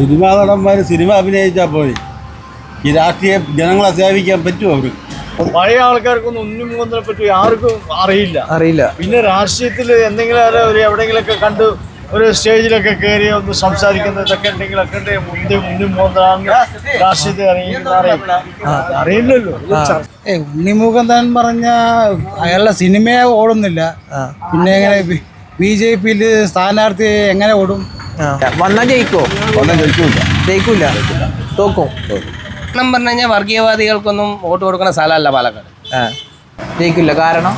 Cinema നടന്മാർ cinema അഭിനയിച്ചാൽ പോയി ഈ രാഷ്ട്രീയ ജനങ്ങളെ സേവിക്കാൻ പറ്റുമോ അവർക്ക്? പഴയ ആൾക്കാർക്കൊന്നും ഉണ്ണിമുഖത്തിനെ പറ്റി ആർക്കും അറിയില്ല. പിന്നെ രാഷ്ട്രീയത്തിൽ എന്തെങ്കിലും എവിടെയെങ്കിലൊക്കെ കണ്ട് ഒരു സ്റ്റേജിലൊക്കെ കയറി ഒന്ന് സംസാരിക്കുന്ന ഇതൊക്കെ ഉണ്ടെങ്കിലൊക്കെ ഉണ്ണിമുഖം രാഷ്ട്രീയത്തിൽ അറിയില്ലല്ലോ. ഉണ്ണിമുഖൻ പറഞ്ഞ അയാളുടെ സിനിമയെ ഓടുന്നില്ല. പിന്നെ എങ്ങനെ BJP സ്ഥാനാർത്ഥി എങ്ങനെ ഓടും? വന്നാൽ ജയിക്കൂല തോക്കും. കാരണം പറഞ്ഞു കഴിഞ്ഞാൽ വർഗീയവാദികൾക്കൊന്നും വോട്ട് കൊടുക്കുന്ന സ്ഥലമല്ല പാലക്കാട്. ജയിക്കില്ല. കാരണം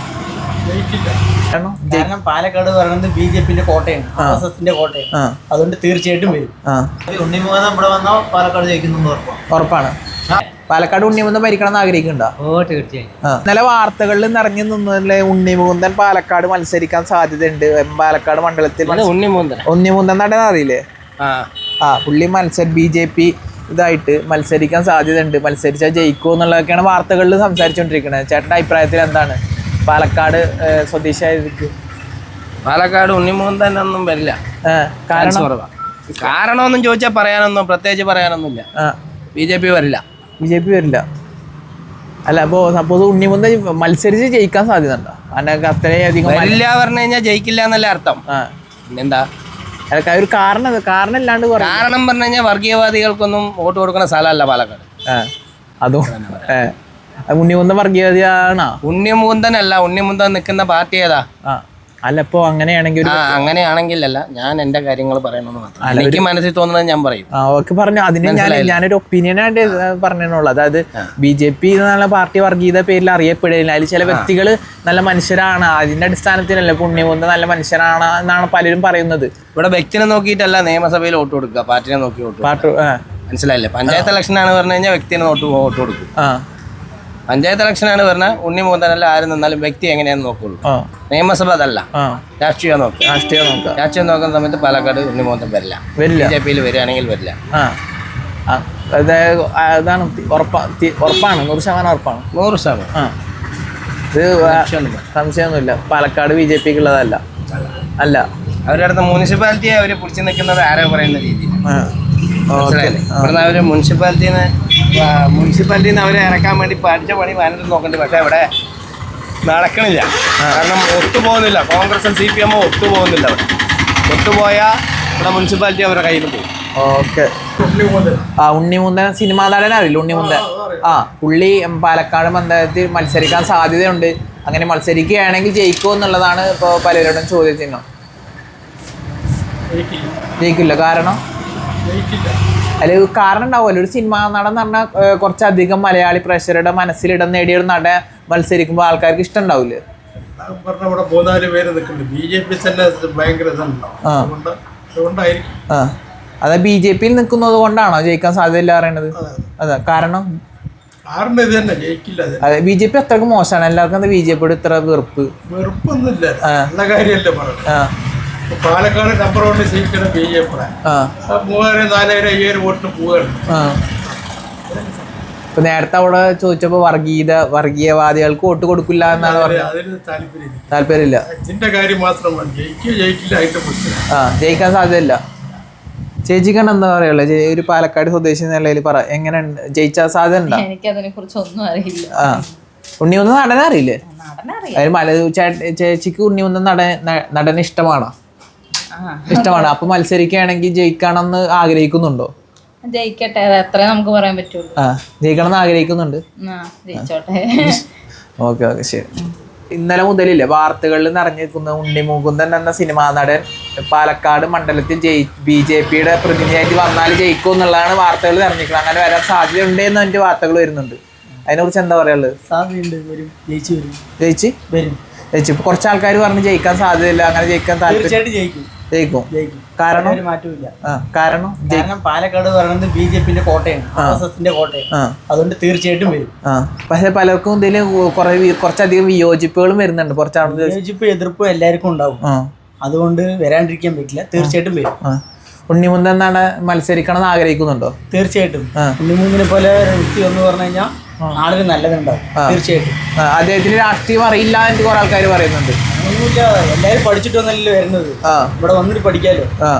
പാലക്കാട് പറയുന്നത് BJP കോട്ടയാണ്, RSSന്റെ കോട്ടയാണ്. അതുകൊണ്ട് തീർച്ചയായിട്ടും വരും. ഉണ്ണിമുഖം ഇവിടെ വന്നാൽ പാലക്കാട് ജയിക്കുന്നു ഉറപ്പാണ്. പാലക്കാട് ഉണ്ണിമുഖൻ ഭരിക്കണം എന്ന് ആഗ്രഹിക്കുന്നുണ്ടോ? തീർച്ചയായും. ഇന്നലെ വാർത്തകളിൽ നിറഞ്ഞു നിന്നതിലെ ഉണ്ണിമുഖൻ പാലക്കാട് മത്സരിക്കാൻ സാധ്യതയുണ്ട്. പാലക്കാട് മണ്ഡലത്തിൽ ഉണ്ണിമുഖൻ നടൻ അറിയില്ലേ? പുള്ളി BJP ഇതായിട്ട് മത്സരിക്കാൻ സാധ്യതയുണ്ട്. മത്സരിച്ചാൽ ജയിക്കുമോ എന്നുള്ളതൊക്കെയാണ് വാർത്തകളിൽ സംസാരിച്ചുകൊണ്ടിരിക്കുന്നത്. ചേട്ടൻ്റെ അഭിപ്രായത്തിൽ എന്താണ്? പാലക്കാട് സ്വദേശിയായിരിക്കും. പാലക്കാട് ഉണ്ണിമുഖൻ തന്നെ ഒന്നും വരില്ല. കാരണമൊന്നും ചോദിച്ചാൽ പ്രത്യേകിച്ച് പറയാനൊന്നുമില്ല. BJP വരില്ല. അല്ല, അപ്പോൾ സപ്പോസ് ഉണ്ണിമുഖൻ മത്സരിച്ച് ജയിക്കാൻ സാധ്യത ഉണ്ടോ? അതിനൊക്കെ അത്രയധികം വരില്ല പറഞ്ഞു കഴിഞ്ഞാൽ ജയിക്കില്ല എന്നല്ല അർത്ഥം. പിന്നെന്താ ഒരു കാരണം ഇല്ലാണ്ട് കാരണം പറഞ്ഞു കഴിഞ്ഞാൽ വർഗീയവാദികൾക്കൊന്നും വോട്ട് കൊടുക്കുന്ന സ്ഥലമല്ല പാലക്കാട്. ഉണ്ണിമുഖൻ വർഗീയവാദിയാണോ? ഉണ്ണിമുഖൻ അല്ല. ഉണ്ണിമുഖൻ നിൽക്കുന്ന പാർട്ടി ഏതാ? അല്ല, ഇപ്പൊ അങ്ങനെയാണെങ്കിലല്ല, ഞാൻ എന്റെ കാര്യങ്ങൾ പറയണമെന്ന് മാത്രം. എനിക്ക് മനസ്സിൽ തോന്നുന്നത് ഞാൻ പറയും. ഓക്കെ, പറഞ്ഞു. അതിന് ഞാനൊരു ഒപ്പീനിയനായിട്ട് പറഞ്ഞുള്ളൂ. അതായത് BJP എന്നുള്ള പാർട്ടി വർഗീയത പേരിൽ അറിയപ്പെടില്ല. അതിൽ ചില വ്യക്തികൾ നല്ല മനുഷ്യരാണ്. അതിന്റെ അടിസ്ഥാനത്തിലല്ല ഉണ്ണിമുഖൻ നല്ല മനുഷ്യരാണ് എന്നാണ് പലരും പറയുന്നത്. ഇവിടെ വ്യക്തിനെ നോക്കിയിട്ടല്ല നിയമസഭയിൽ വോട്ട് കൊടുക്കുക, പാർട്ടിനെ നോക്കി വോട്ട്. മനസ്സിലായില്ലേ? പഞ്ചായത്ത് ഇലക്ഷൻ ആണ് പറഞ്ഞു കഴിഞ്ഞാൽ വ്യക്തിനെ വോട്ട് കൊടുക്കും. പഞ്ചായത്ത് ഇലക്ഷൻ ആണ് പറഞ്ഞാൽ ഉണ്ണിമുഖനല്ല ആരും നിന്നാലും വ്യക്തി എങ്ങനെയാന്ന് നോക്കുള്ളൂ. നിയമസഭ അതല്ല, രാഷ്ട്രീയം നോക്കുക. രാഷ്ട്രീയം നോക്കുന്ന സമയത്ത് പാലക്കാട് ഉണ്ണിമുഖൻ വരില്ല. BJP വരികയാണെങ്കിൽ വരില്ല. അതാണ് ഉറപ്പാണ്. 100% ഉറപ്പാണ്. 100%. ഇത് സംശയമൊന്നുമില്ല. പാലക്കാട് BJP ഉള്ളതല്ല. അല്ല, അവരുടെ അടുത്ത് മുനിസിപ്പാലിറ്റിയെ അവർ പിടിച്ചു നിൽക്കുന്നത് ആരോ പറയുന്ന രീതിയിൽ. മനസ്സിലായില്ലേ? ഇവിടുന്ന് അവർ മുനിസിപ്പാലിറ്റിന്ന് അവരെ ഇറക്കാൻ വേണ്ടി പഠിച്ച പണി വയനാട്ടിൽ നോക്കണ്ട. പക്ഷെ ഇവിടെ നടക്കണില്ല. കാരണം ഒത്തുപോകുന്നില്ല. കോൺഗ്രസും CPM ഒത്തുപോകുന്നില്ല. അവിടെ ഒത്തുപോയാൽ ഇവിടെ മുനിസിപ്പാലിറ്റി അവരുടെ കയ്യിൽ പോകും. ഓക്കെ. ഉണ്ണിമുഖൻ സിനിമാ നടൻ അറിയില്ല? ഉണ്ണിമുഖൻ പുള്ളി പാലക്കാട് മണ്ഡലത്തിൽ മത്സരിക്കാൻ സാധ്യതയുണ്ട്. അങ്ങനെ മത്സരിക്കുകയാണെങ്കിൽ ജയിക്കുമോ എന്നുള്ളതാണ് ഇപ്പോൾ പലരോടും ചോദ്യചിഹ്നം. ജയിക്കില്ല. കാരണം അല്ലെ, കാരണം ഉണ്ടാവുമല്ലോ. ഒരു സിനിമാ നടൻ എന്ന് പറഞ്ഞാൽ കുറച്ചധികം മലയാളി പ്രേക്ഷകരുടെ മനസ്സിലിടം നേടിയൊരു നട മത്സരിക്കുമ്പോൾ ആൾക്കാർക്ക് ഇഷ്ടം ഉണ്ടാവില്ലേ? അതെ, BJP നിൽക്കുന്നത് കൊണ്ടാണോ ജയിക്കാൻ സാധ്യതയില്ല പറയുന്നത്? അതെ, കാരണം അതെ, BJP അത്രക്ക് മോശമാണ്. എല്ലാവർക്കും എന്താ BJPയോട് ഇത്ര വെറുപ്പൊന്നുമില്ല. പാലക്കാട് നമ്പർ 1 ജയിക്കണം BJP. 3000, 4000, 5000 വോട്ടിന് പോവുകയാണ്. ഇപ്പൊ നേരത്തെ അവിടെ ചോദിച്ചപ്പോ വർഗീയവാദികൾക്ക് വോട്ട് കൊടുക്കില്ല എന്നാണ് പറഞ്ഞത്. താല്പര്യമില്ല. ജയിക്കാൻ സാധ്യതയില്ല. ചേച്ചിക്കാണ് എന്താ പറയുള്ളൂ? ഒരു പാലക്കാട് സ്വദേശി നിലയിൽ പറ, എങ്ങനെ ജയിച്ചാൽ സാധ്യത ഉണ്ടോ? എനിക്കതിനെ കുറിച്ച് ഒന്നും അറിയില്ല. ഉണ്ണിമുഖൻ നടനെ അറിയില്ലേ? ചേച്ചിക്ക് ഉണ്ണിമുഖൻ നടനെ ഇഷ്ടമാണോ? അപ്പൊ മത്സരിക്കുകയാണെങ്കിൽ ജയിക്കണമെന്ന് ആഗ്രഹിക്കുന്നുണ്ടോ? ജയിക്കട്ടെ, അത്ര നമുക്ക് പറയാൻ പറ്റുള്ളൂ. ജയിക്കണം എന്ന് ആഗ്രഹിക്കുന്നുണ്ട്. ഓക്കെ, ശരി. ഇന്നലെ മുതലില്ലേ വാർത്തകളിൽ നിറഞ്ഞിരിക്കുന്ന ഉണ്ണിമുകുന്ദൻ എന്ന സിനിമാ നടൻ പാലക്കാട് മണ്ഡലത്തിൽ BJPയുടെ പ്രതിനിധിയായിട്ട് വന്നാൽ ജയിക്കും എന്നുള്ളതാണ് വാർത്തകൾ നിറഞ്ഞിരിക്കുന്നത്. അങ്ങനെ വരാൻ സാധ്യത ഉണ്ട് എന്ന് എൻ്റെ വാർത്തകൾ വരുന്നുണ്ട്. അതിനെക്കുറിച്ച് എന്താ പറയാനുള്ളത്? ജയിച്ച് ഇപ്പൊ കുറച്ച് ആൾക്കാർ പറഞ്ഞ് ജയിക്കാൻ സാധ്യതയില്ല, അങ്ങനെ ജയിക്കാൻ താല്പര്യം. ജയിക്കും. കാരണം പാലക്കാട് പറയുന്നത് BJP കോട്ടയാണ്, RSSന്റെ കോട്ടയാണ്. അതുകൊണ്ട് തീർച്ചയായിട്ടും വരും. പക്ഷെ പലർക്കും ഇതിൽ കുറച്ചധികം വിയോജിപ്പുകളും വരുന്നുണ്ട്. വിയോജിപ്പ് എതിർപ്പ് എല്ലാവർക്കും ഉണ്ടാവും. അതുകൊണ്ട് വരാണ്ടിരിക്കാൻ പറ്റില്ല. തീർച്ചയായിട്ടും വരും. ഉണ്ണിമുഖൻ എന്നാണ് മത്സരിക്കണം എന്ന് ആഗ്രഹിക്കുന്നുണ്ടോ? തീർച്ചയായിട്ടും. ഉണ്ണിമുഖനെ പോലെ വ്യക്തി എന്ന് പറഞ്ഞു കഴിഞ്ഞാൽ നാളെ നല്ലതുണ്ടാവും. തീർച്ചയായിട്ടും. അദ്ദേഹത്തിന് രാഷ്ട്രീയം അറിയില്ല എന്ന് കുറെ ആൾക്കാർ പറയുന്നുണ്ട്. ഒന്നുമില്ല, എല്ലാവരും പഠിച്ചിട്ടൊന്നല്ലോ വരുന്നത്. ഇവിടെ വന്നിട്ട് പഠിക്കാലോ.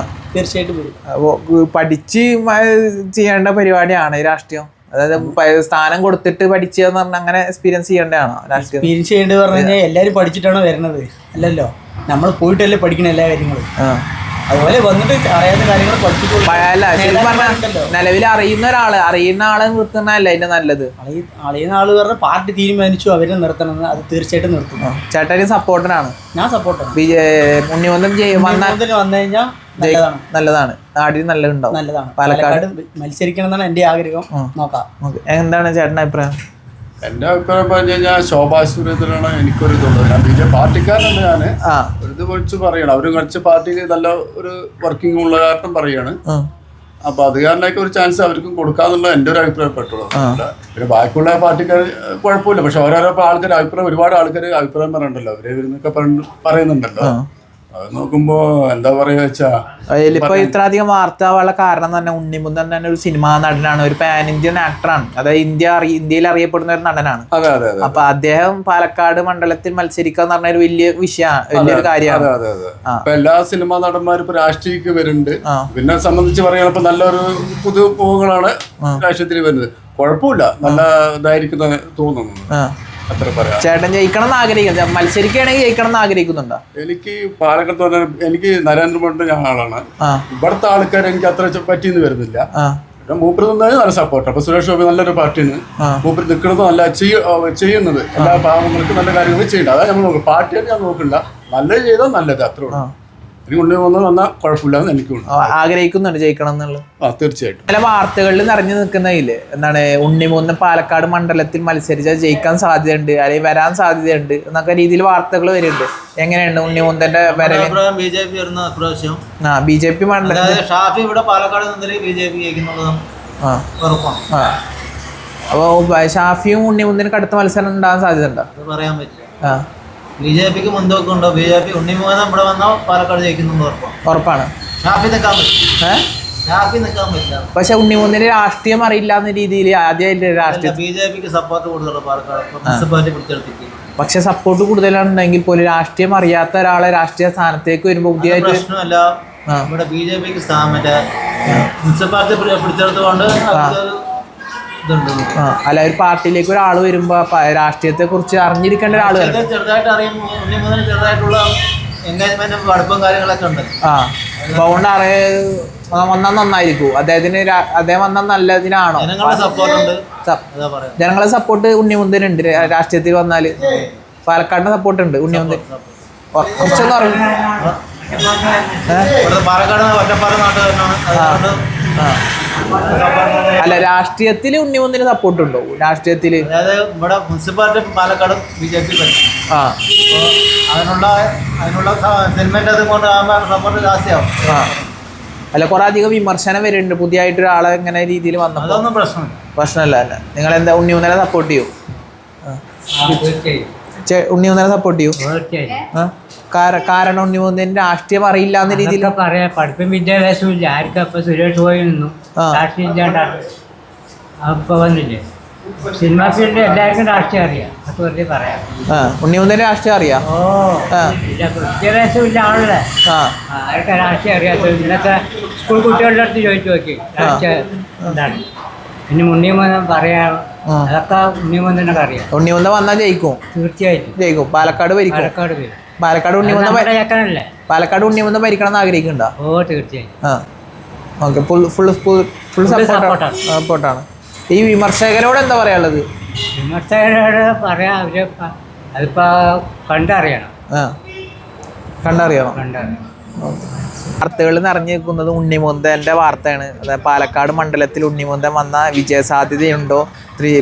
തീർച്ചയായിട്ടും വരും. അപ്പോൾ പഠിച്ച് ചെയ്യേണ്ട പരിപാടിയാണ് ഈ രാഷ്ട്രീയം. അതായത് സ്ഥാനം കൊടുത്തിട്ട് പഠിക്കുക എന്ന് പറഞ്ഞാൽ അങ്ങനെ എക്സ്പീരിയൻസ് ചെയ്യേണ്ടതാണോ രാഷ്ട്രീയം? എക്സ്പീരിയൻസ് ചെയ്യേണ്ടത് പറഞ്ഞു കഴിഞ്ഞാൽ എല്ലാവരും പഠിച്ചിട്ടാണോ വരുന്നത്? അല്ലല്ലോ, നമ്മൾ പോയിട്ടല്ലേ പഠിക്കണം എല്ലാ കാര്യങ്ങളും. അതുപോലെ വന്നിട്ട് അറിയാത്ത കാര്യങ്ങൾ നിലവിൽ അറിയുന്ന ആളെ നിർത്തുന്നതല്ല അതിന്റെ നല്ലത്. അറിയുന്ന ആള് പറഞ്ഞ പാർട്ടി തീരുമാനിച്ചു അവരെ നിർത്തണം, അത് തീർച്ചയായിട്ടും നിർത്തും. ചേട്ടന് സപ്പോർട്ടറാണ്. ഞാൻ സപ്പോർട്ടാണ്. ഉണ്ണിമൂന്തൻ വന്നു കഴിഞ്ഞാൽ നല്ലതാണ്, നാടിന് നല്ലതുണ്ടാവും. നല്ലതാണ്. പാലക്കാട് മത്സരിക്കണം എന്നാണ് എന്റെ ആഗ്രഹം. നോക്കാം. എന്താണ് ചേട്ടൻ്റെ അഭിപ്രായം? എൻ്റെ അഭിപ്രായം പറഞ്ഞു കഴിഞ്ഞാൽ ശോഭാ സുരേന്ദ്രനാണ് എനിക്കൊരു ഇതുള്ളത്. ഞാൻ ബി ജെ പാർട്ടിക്കാരനല്ല, ഞാൻ ഒരു ഇത് കുറിച്ച് പറയണം. അവർ കുറച്ച് പാർട്ടിയിൽ നല്ല ഒരു വർക്കിംഗ് ഉള്ള കാരണം പറയാണ്. അപ്പൊ അത് കാരണമൊക്കെ ഒരു ചാൻസ് അവർക്കും കൊടുക്കാന്നുള്ള എൻ്റെ ഒരു അഭിപ്രായപ്പെട്ടുള്ളൂ. പിന്നെ ബാക്കിയുള്ള പാർട്ടിക്കാർ കുഴപ്പമില്ല, പക്ഷെ ഓരോരോ ആൾക്കാർ അഭിപ്രായം, ഒരുപാട് ആൾക്കാർ അഭിപ്രായം പറയണ്ടല്ലോ, അവരെ ഇവരുന്നൊക്കെ പറയുന്നുണ്ടല്ലോ. അത് നോക്കുമ്പോ എന്താ പറയാ വെച്ചാ അതിലിപ്പോ ഇത്ര അധികം വാർത്താവാനുള്ള കാരണം തന്നെ ഉണ്ണിമുന്തൻ തന്നെ ഒരു സിനിമാ നടനാണ്, ഒരു പാൻ ഇന്ത്യൻ ആക്ടറാണ്. അതായത് ഇന്ത്യയിൽ അറിയപ്പെടുന്ന ഒരു നടനാണ്. അപ്പൊ അദ്ദേഹം പാലക്കാട് മണ്ഡലത്തിൽ മത്സരിക്കുക എന്ന് പറഞ്ഞ ഒരു വലിയൊരു കാര്യമാണ്. ഇപ്പൊ എല്ലാ സിനിമാ നടന്മാരും ഇപ്പൊ രാഷ്ട്രീയക്ക് വരുന്നുണ്ട്. പിന്നെ സംബന്ധിച്ച് പറയുകയാണിപ്പോ നല്ലൊരു പുതുമുഖങ്ങളാണ് രാഷ്ട്രീയത്തിൽ വരുന്നത്. കുഴപ്പമില്ല, നല്ല ഇതായിരിക്കുന്ന തോന്നുന്നു. ചേട്ടൻ ജയിക്കണം എന്ന് ആഗ്രഹിക്കുന്നു, മത്സരിക്കുകയാണെങ്കിൽ ജയിക്കണം എന്ന് ആഗ്രഹിക്കുന്നുണ്ടോ? എനിക്ക് പാലക്കാട് എനിക്ക് നരേന്ദ്രമോദിന്റെ ഞാൻ ആളാണ്. ഇവിടുത്തെ ആൾക്കാർ എനിക്ക് അത്ര പറ്റിയെന്ന് വരുന്നില്ല. മൂപ്പര് നിന്നാലും നല്ല സപ്പോർട്ട്. അപ്പൊ സുരേഷ് ഗോപി നല്ലൊരു പാർട്ടിയാണ്. മൂപ്പര് നിൽക്കുന്നത് നല്ല ചെയ്യുന്നത് എല്ലാ പാവങ്ങൾക്കും നല്ല കാര്യങ്ങൾ ചെയ്യണ്ട. അതായത് നമ്മൾ നോക്കും, പാർട്ടിയായിട്ട് ഞാൻ നോക്കില്ല, നല്ലത് ചെയ്താൽ നല്ലത്, അത്രേ ഉള്ളൂ. എനിക്ക് ഉണ്ണിമൂന്തൻ വന്നാൽ കുഴപ്പമില്ലാന്ന് എനിക്കുണ്ട്. ആഗ്രഹിക്കുന്നുണ്ട് ജയിക്കണം എന്നുള്ളത്. തീർച്ചയായിട്ടും. ചില വാർത്തകളിൽ നിറഞ്ഞു നിൽക്കുന്നതില് എന്താണ് ഉണ്ണിമൂന്തൻ പാലക്കാട് മണ്ഡലത്തിൽ മത്സരിച്ചാൽ ജയിക്കാൻ സാധ്യതയുണ്ട്, അല്ലെങ്കിൽ വരാൻ സാധ്യതയുണ്ട് എന്നൊക്കെ രീതിയിൽ വാർത്തകൾ വരുന്നുണ്ട്. എങ്ങനെയുണ്ട് ഉണ്ണിമൂന്തന്റെ വരവ്? ബിജെപി വരുന്ന പ്രാവശ്യം ബിജെപി മണ്ഡലത്തിൽ ഷാഫി ഇവിടെ പാലക്കാട് നിന്നിട്ട് ബിജെപി ജയിക്കുന്നുള്ളത് ഉറപ്പാണ്. അപ്പൊ ഷാഫിയും ഉണ്ണിമൂന്തനും കടുത്ത മത്സരം ഉണ്ടാകാൻ സാധ്യത ഉണ്ടോ? അത് പറയാൻ പറ്റില്ല. ബിജെപിക്ക് മുൻതൂക്കം ഉണ്ടോ? ബിജെപി ഉണ്ണിമൂന്തൻ ഇവിടെ വന്നാൽ പാലക്കാട് ജയിക്കുന്നുണ്ട് ഉറപ്പാണ്. ഷാഫി നിൽക്കാൻ പറ്റില്ല. പക്ഷെ ഉണ്ണിമൂന്തന് രാഷ്ട്രീയം അറിയില്ല എന്ന രീതിയിൽ ആദ്യമായിട്ട് രാഷ്ട്രീയം ബിജെപിക്ക് സപ്പോർട്ട് കൂടുതലുള്ള പാലക്കാട് മുനിസിപ്പാലിറ്റി പിടിച്ചെടുത്തിട്ട്. പക്ഷെ സപ്പോർട്ട് കൂടുതലാണെന്നുണ്ടെങ്കിൽ പോലും രാഷ്ട്രീയം അറിയാത്ത ഒരാളെ രാഷ്ട്രീയ സ്ഥാനത്തേക്ക് വരുമ്പോൾ പുതിയതായിട്ട് പ്രശ്നമല്ല. ഇവിടെ ബിജെപിക്ക് മറ്റേ മുനിസിപ്പാലിറ്റി പിടിച്ചെടുത്തുകൊണ്ട് അല്ല, ഒരു പാർട്ടിയിലേക്ക് ഒരാൾ വരുമ്പോ രാഷ്ട്രീയത്തെ കുറിച്ച് അറിഞ്ഞിരിക്കേണ്ട ഒരാൾ ചെറുതായിട്ട് അറിയുമ്പോൾ ചെറുതായിട്ടുള്ള എൻഗേജ്മെന്റും അടുപ്പും കാര്യങ്ങളൊക്കെ ഉണ്ട്. അതുകൊണ്ട് വന്നാൽ നന്നായിരിക്കും. അദ്ദേഹം വന്നാൽ നല്ലതിനാണോ? ജനങ്ങളെ സപ്പോർട്ട് ഉണ്ണിമുന്തനുണ്ട്. രാഷ്ട്രീയത്തിൽ വന്നാല് പാലക്കാടിന്റെ സപ്പോർട്ട് ഉണ്ട് ഉണ്ണിമുന്തൻ. കുറച്ചൊന്നും അറിയും. പാലക്കാട് ഒറ്റപ്പാലം നാട്ടുകാരനാണ്. അല്ല, രാഷ്ട്രീയത്തിൽ ഉണ്ണിമുന്തന് സപ്പോർട്ട് ഉണ്ടോ? രാഷ്ട്രീയത്തില് അതായത് ഇവിടെ മുനിസിപ്പാലിറ്റി പാലക്കാട് ബിജെപി അതിനുള്ള സെഗ്മെന്റ് അതുകൊണ്ട് സപ്പോർട്ട് ജാസ്തിയാവും. അല്ല, കുറെ അധികം വിമർശനം വരുന്നുണ്ട് പുതിയതായിട്ട് ഒരാളെ ഇങ്ങനെ രീതിയിൽ വന്നപ്പോൾ. അതൊന്നും പ്രശ്നമല്ല. അല്ല, നിങ്ങൾ എന്താ ഉണ്ണിമുന്തനെ സപ്പോർട്ട് ചെയ്യൂ? ഉണ്ണിമുന്തനെ സപ്പോർട്ട് ചെയ്യൂ? കാരണം ഉണ്ണിമുന്തന് രാഷ്ട്രീയം അറിയില്ല എന്ന രീതിയിൽ പറയാം. പഠിപ്പും വിദ്യാഭ്യാസവും ഇല്ല ആർക്കും. അപ്പൊ സുരേഷ് ഗോപി നിന്നു രാഷ്ട്രീയം ഇല്ലാണ്ടാണ് അപ്പൊ വന്നില്ലേ. സിനിമാ ഫീൽഡിൽ എല്ലാവർക്കും രാഷ്ട്രീയം അറിയാം. അത് വെറുതെ പറയാം. ഉണ്ണിമുന്തന് രാഷ്ട്രീയം അറിയാം. വിദ്യാഭ്യാസം ഇല്ല ആണല്ലേ, ആർക്കും രാഷ്ട്രീയം അറിയാത്ത. ഇന്നത്തെ സ്കൂൾ കുട്ടികളുടെ അടുത്ത് ചോദിച്ചു നോക്കി രാഷ്ട്രീയം എന്താണ്. പിന്നെ ഉണ്ണിമൂന്തൻ പറയാം, അതൊക്കെ ഉണ്ണിമൂന്തനൊക്കെ അറിയാം. ഉണ്ണിമുന്തൻ വന്നാൽ ജയിക്കും, തീർച്ചയായിട്ടും ജയിക്കും. പാലക്കാട് ഭരിക്കും. പാലക്കാട് ഉണ്ണിമുന്തൻ ഭരിക്കണം എന്ന് ആഗ്രഹിക്കുന്നുണ്ടോ? ഓ, തീർച്ചയായും. ഓക്കെ, ഫുൾ സപ്പോർട്ടാണ്. ഈ വിമർശകരോട് എന്താ പറയാനുള്ളത്? വിമർശകരോട് പറയാം, അവര് അതിപ്പോ കണ്ടറിയണം. വാർത്തകളിൽ നിറഞ്ഞു നിൽക്കുന്നത് ഉണ്ണിമുന്തൻ്റെ വാർത്തയാണ്. അതായത് പാലക്കാട് മണ്ഡലത്തിൽ ഉണ്ണിമുന്തൻ വന്ന വിജയ സാധ്യതയുണ്ടോ?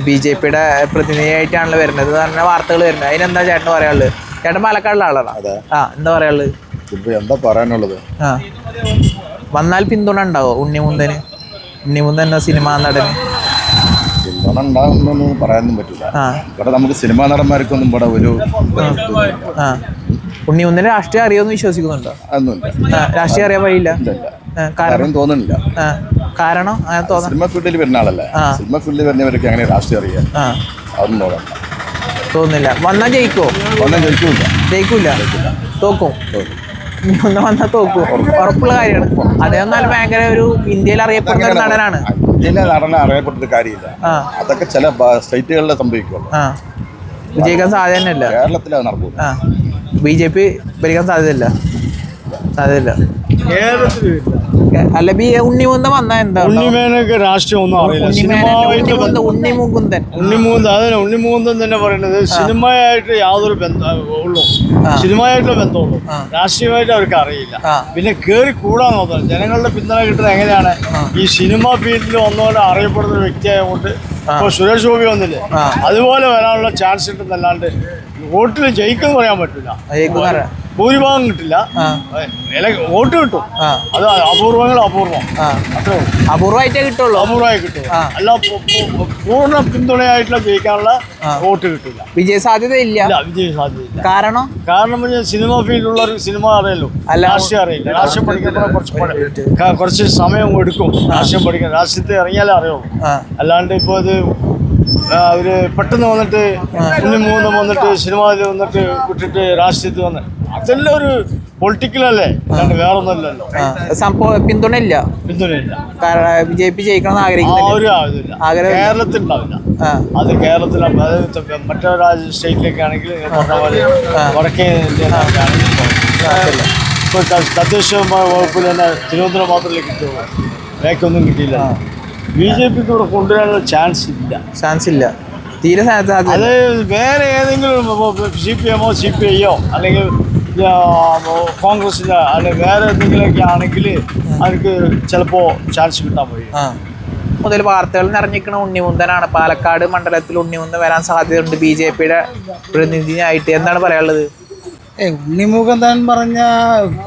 BJPയുടെ പ്രതിനിധിയായിട്ടാണല്ലോ വരുന്നത് പറഞ്ഞ വാർത്തകൾ വരുന്നത്. അതിനെന്താ ചേട്ടൻ പറയാനുള്ളത്? ചേട്ടൻ പാലക്കാടിലെ ആളാണ്. എന്താ പറയാനുള്ളത്? എന്താ പറയാനുള്ളത്? വന്നാൽ പിന്തുണ ഉണ്ടാവോ ഉണ്ണിമുന്തന്? ഉണ്ണിമുന്തൻ എന്ന സിനിമാ നടന് പിന്തുണ ഉണ്ടാകുന്നൊന്നും പറയാനൊന്നും പറ്റില്ല. ഇവിടെ നമുക്ക് സിനിമാ നടന്മാർക്കൊന്നും ഇവിടെ ഒരു ഉണ്ണിമുന്തന് രാഷ്ട്രീയം അറിയുമെന്ന് വിശ്വസിക്കുന്നുണ്ടോ? അതൊന്നുമില്ല. രാഷ്ട്രീയം അറിയാൻ വഴിയില്ല. കാരണം തോന്നുന്നില്ല. കാരണം സിനിമ ഫീൽഡിൽ വരുന്ന ആളല്ലേ. സിനിമ ഫീൽഡിൽ വരുന്നവർക്ക് അങ്ങനെ രാഷ്ട്രീയം അറിയാം. അതൊന്നും തോന്നുന്നില്ല. വന്നാൽ ജയിക്കുമോ? വന്നാൽ ജയിക്കൂല. തോക്കും. ഉണ്ണിമുകുന്ദൻ വന്നാൽ തോക്കും, ഉറപ്പുള്ള കാര്യമാണ്. അദ്ദേഹം നല്ല ഭയങ്കര ഒരു ഇന്ത്യയിൽ അറിയപ്പെടുന്ന ഒരു നടനാണ്. ഇന്ത്യയിലെ നടനെ അറിയപ്പെട്ടൊരു കാര്യമില്ല, അതൊക്കെ ചില സ്റ്റേറ്റുകളിലെ സംഭവിക്കുള്ളൂ. വിജയിക്കാൻ സാധ്യത തന്നെ ഇല്ല. കേരളത്തിൽ അത് നടക്കും. BJP ഭരിക്കാൻ സാധ്യതയില്ല. അല്ല ഉണ്ണിമുകുന്ദൻ വന്നാ എന്താ? ഉണ്ണിമേനൊക്കെ രാഷ്ട്രീയം ഒന്നും അറിയില്ല. ഉണ്ണിമുകുന്ദൻ തന്നെ പറയുന്നത് സിനിമയായിട്ട് യാതൊരു ഉള്ളൂ, സിനിമയായിട്ടുള്ള ബന്ധമുള്ളൂ, രാഷ്ട്രീയമായിട്ട് അവർക്ക് അറിയില്ല. പിന്നെ കയറി കൂടാൻ നോക്കുന്നത് ജനങ്ങളുടെ പിന്തുണ കിട്ടുന്നത് എങ്ങനെയാണ്? ഈ സിനിമ ഫീൽഡിൽ ഒന്നുകൊണ്ട് അറിയപ്പെടുന്ന ഒരു വ്യക്തിയായതുകൊണ്ട് ഇപ്പോൾ സുരേഷ് ഗോപി വന്നില്ലേ, അതുപോലെ വരാനുള്ള ചാൻസ് ഉണ്ടെന്നല്ലാണ്ട് വോട്ടിൽ ജയിക്കുമെന്ന് പറയാൻ പറ്റില്ല. ഭൂരിഭാഗം കിട്ടില്ല, വോട്ട് കിട്ടും. അത് അപൂർവം അപൂർവമായിട്ടേ കിട്ടുള്ളൂ. അപൂർവമായി കിട്ടും, അല്ല പൂർണ്ണ പിന്തുണയായിട്ടുള്ള ജയിക്കാനുള്ള വോട്ട് കിട്ടില്ല. വിജയ സാധ്യത ഇല്ല. വിജയ സാധ്യത കാരണം സിനിമ ഫീൽഡിലുള്ളവർക്ക് സിനിമ അറിയല്ലോ, രാഷ്ട്രീയം അറിയില്ല. രാഷ്ട്രീയം പഠിക്കുമ്പോൾ കുറച്ച് സമയം എടുക്കും. രാഷ്ട്രീയം പഠിക്കാൻ രാഷ്ട്രീയത്തെ ഇറങ്ങിയാലേ അറിയുള്ളൂ. അല്ലാണ്ട് ഇപ്പോൾ ഇത് അവര് പെട്ടെന്ന് വന്നിട്ട് ഉണ്ണിമുകുന്ദൻ വന്നിട്ട് സിനിമയിൽ വന്നിട്ട് വിട്ടിട്ട് രാഷ്ട്രീയത്തിൽ വന്ന് അതെല്ലാം ഒരു പൊളിറ്റിക്കലല്ലേ, അല്ലാണ്ട് വേറെ ഒന്നല്ലല്ലോ. പിന്തുണയില്ല. BJP ജയിക്കണം ആഗ്രഹിക്കുന്നില്ല. കേരളത്തിൽ ഉണ്ടാവില്ല. അത് കേരളത്തിൽ മറ്റൊരു സ്റ്റേറ്റിലൊക്കെ ആണെങ്കിൽ പറഞ്ഞ പോലെ വടക്കേ ഇന്ത്യയിലാണെങ്കിൽ ഇപ്പോൾ തദ്ദേശ വകുപ്പിൽ തന്നെ തിരുവനന്തപുരം മാത്രമല്ലേ കിട്ടുള്ളൂ, ബാക്കൊന്നും കിട്ടിയില്ല. BJP ഇവിടെ കൊണ്ടുവരാനുള്ള ചാൻസ് ഇല്ല. തീരെ അത് വേറെ ഏതെങ്കിലും CPM CPI അല്ലെങ്കിൽ കോൺഗ്രസിൻ്റെ അല്ലെങ്കിൽ വേറെ എന്തെങ്കിലുമൊക്കെ ആണെങ്കിൽ അവർക്ക് ചിലപ്പോൾ ചാൻസ് കിട്ടാൻ പോയി. മുതൽ വാർത്തകൾ നിറഞ്ഞിരിക്കുന്ന ഉണ്ണിമുകുന്ദനാണ്. പാലക്കാട് മണ്ഡലത്തിൽ ഉണ്ണിമുകുന്ദൻ വരാൻ സാധ്യതയുണ്ട് BJPയുടെ പ്രതിനിധിയായിട്ട്. എന്താണ് പറയാനുള്ളത്? ഉണ്ണിമുകുന്ദൻ പറഞ്ഞ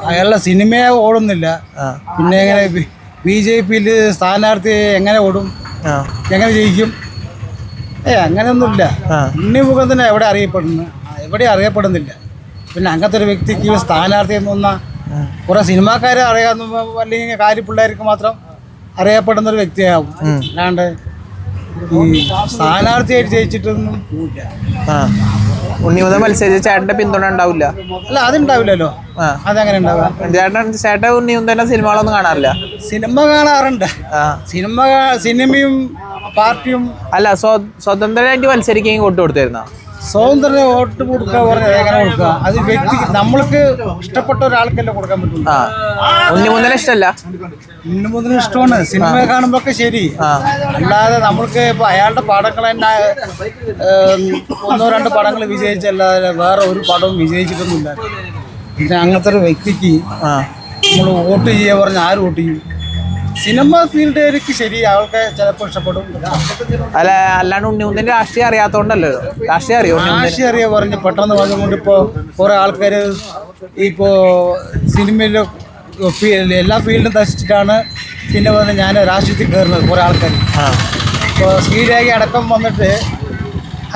അയാളുടെ സിനിമയെ ഓടുന്നില്ല. പിന്നെ എങ്ങനെ BJPയിൽ സ്ഥാനാർത്ഥി എങ്ങനെ ഓടും, എങ്ങനെ ജയിക്കും? അങ്ങനെയൊന്നുമില്ല. ഉണ്ണിമുകുന്ദൻ എവിടെ അറിയപ്പെടുന്നില്ല. പിന്നെ അങ്ങനത്തെ ഒരു വ്യക്തിക്ക് സ്ഥാനാർത്ഥി എന്ന് പറഞ്ഞാൽ കുറെ സിനിമാക്കാരെ അറിയാവുന്ന അല്ലെങ്കിൽ കാര്യപിള്ളേർക്ക് മാത്രം അറിയപ്പെടുന്ന ഒരു വ്യക്തിയാവും. അല്ലാണ്ട് ഈ സ്ഥാനാർത്ഥിയായിട്ട് ജയിച്ചിട്ടൊന്നും ഇല്ല. ഉണ്ണിമുകുന്ദൻ മത്സരിച്ച ചേട്ടന്റെ പിന്തുണ ഉണ്ടാവില്ല. അല്ല, അതുണ്ടാവില്ലല്ലോ. അതങ്ങനെ ഉണ്ടാവുക? ചേട്ടൻ ഉണ്ണിമുകുന്ദന്റെ സിനിമകളൊന്നും കാണാറില്ല. സിനിമ കാണാറുണ്ട്. സിനിമയും പാർട്ടിയും അല്ല സ്വതന്ത്രമായിട്ട് മത്സരിക്കുകയും വോട്ട് കൊടുത്തിരുന്ന സ്വതന്ത്രനെ വോട്ട് കൊടുക്കുക പറഞ്ഞാൽ എങ്ങനെ കൊടുക്കുക? അത് വ്യക്തി നമ്മൾക്ക് ഇഷ്ടപ്പെട്ട ഒരാൾക്കല്ലേ കൊടുക്കാൻ പറ്റുള്ളൂ. ഉണ്ണിമുകുന്ദനെ ഇഷ്ടമല്ല. ഉണ്ണിമുകുന്ദന് ഇഷ്ടമാണ്, സിനിമ കാണുമ്പോഴൊക്കെ ശരി. അല്ലാതെ നമ്മൾക്ക് ഇപ്പൊ അയാളുടെ പടങ്ങൾ തന്നെ 1-2 പടങ്ങൾ വിജയിച്ചല്ലാതെ വേറെ ഒരു പടവും വിജയിച്ചിട്ടൊന്നുമില്ല. പിന്നെ അങ്ങനത്തെ ഒരു വ്യക്തിക്ക് നമ്മൾ വോട്ട് ചെയ്യുക പറഞ്ഞാൽ ആര് വോട്ട് ചെയ്യും? സിനിമ ഫീൽഡുകാർക്ക് ശരി, അവൾക്ക് ചിലപ്പോൾ ഇഷ്ടപ്പെടും. അല്ല അല്ലാണ്ട് ഉണ്ണിമുകുന്ദൻ രാഷ്ട്രീയം അറിയാത്തോണ്ടല്ലോ. രാഷ്ട്രീയം അറിയാ പറഞ്ഞ് പെട്ടെന്ന് പറഞ്ഞുകൊണ്ട് ഇപ്പോൾ കുറേ ആൾക്കാർ ഇപ്പോൾ സിനിമയിൽ എല്ലാ ഫീൽഡും നശിച്ചിട്ടാണ് പിന്നെ പറഞ്ഞ് ഞാൻ രാഷ്ട്രീയത്തിൽ കയറുന്നത്. കുറേ ആൾക്കാർ ഇപ്പോൾ ശ്രീരേഖ അടക്കം വന്നിട്ട്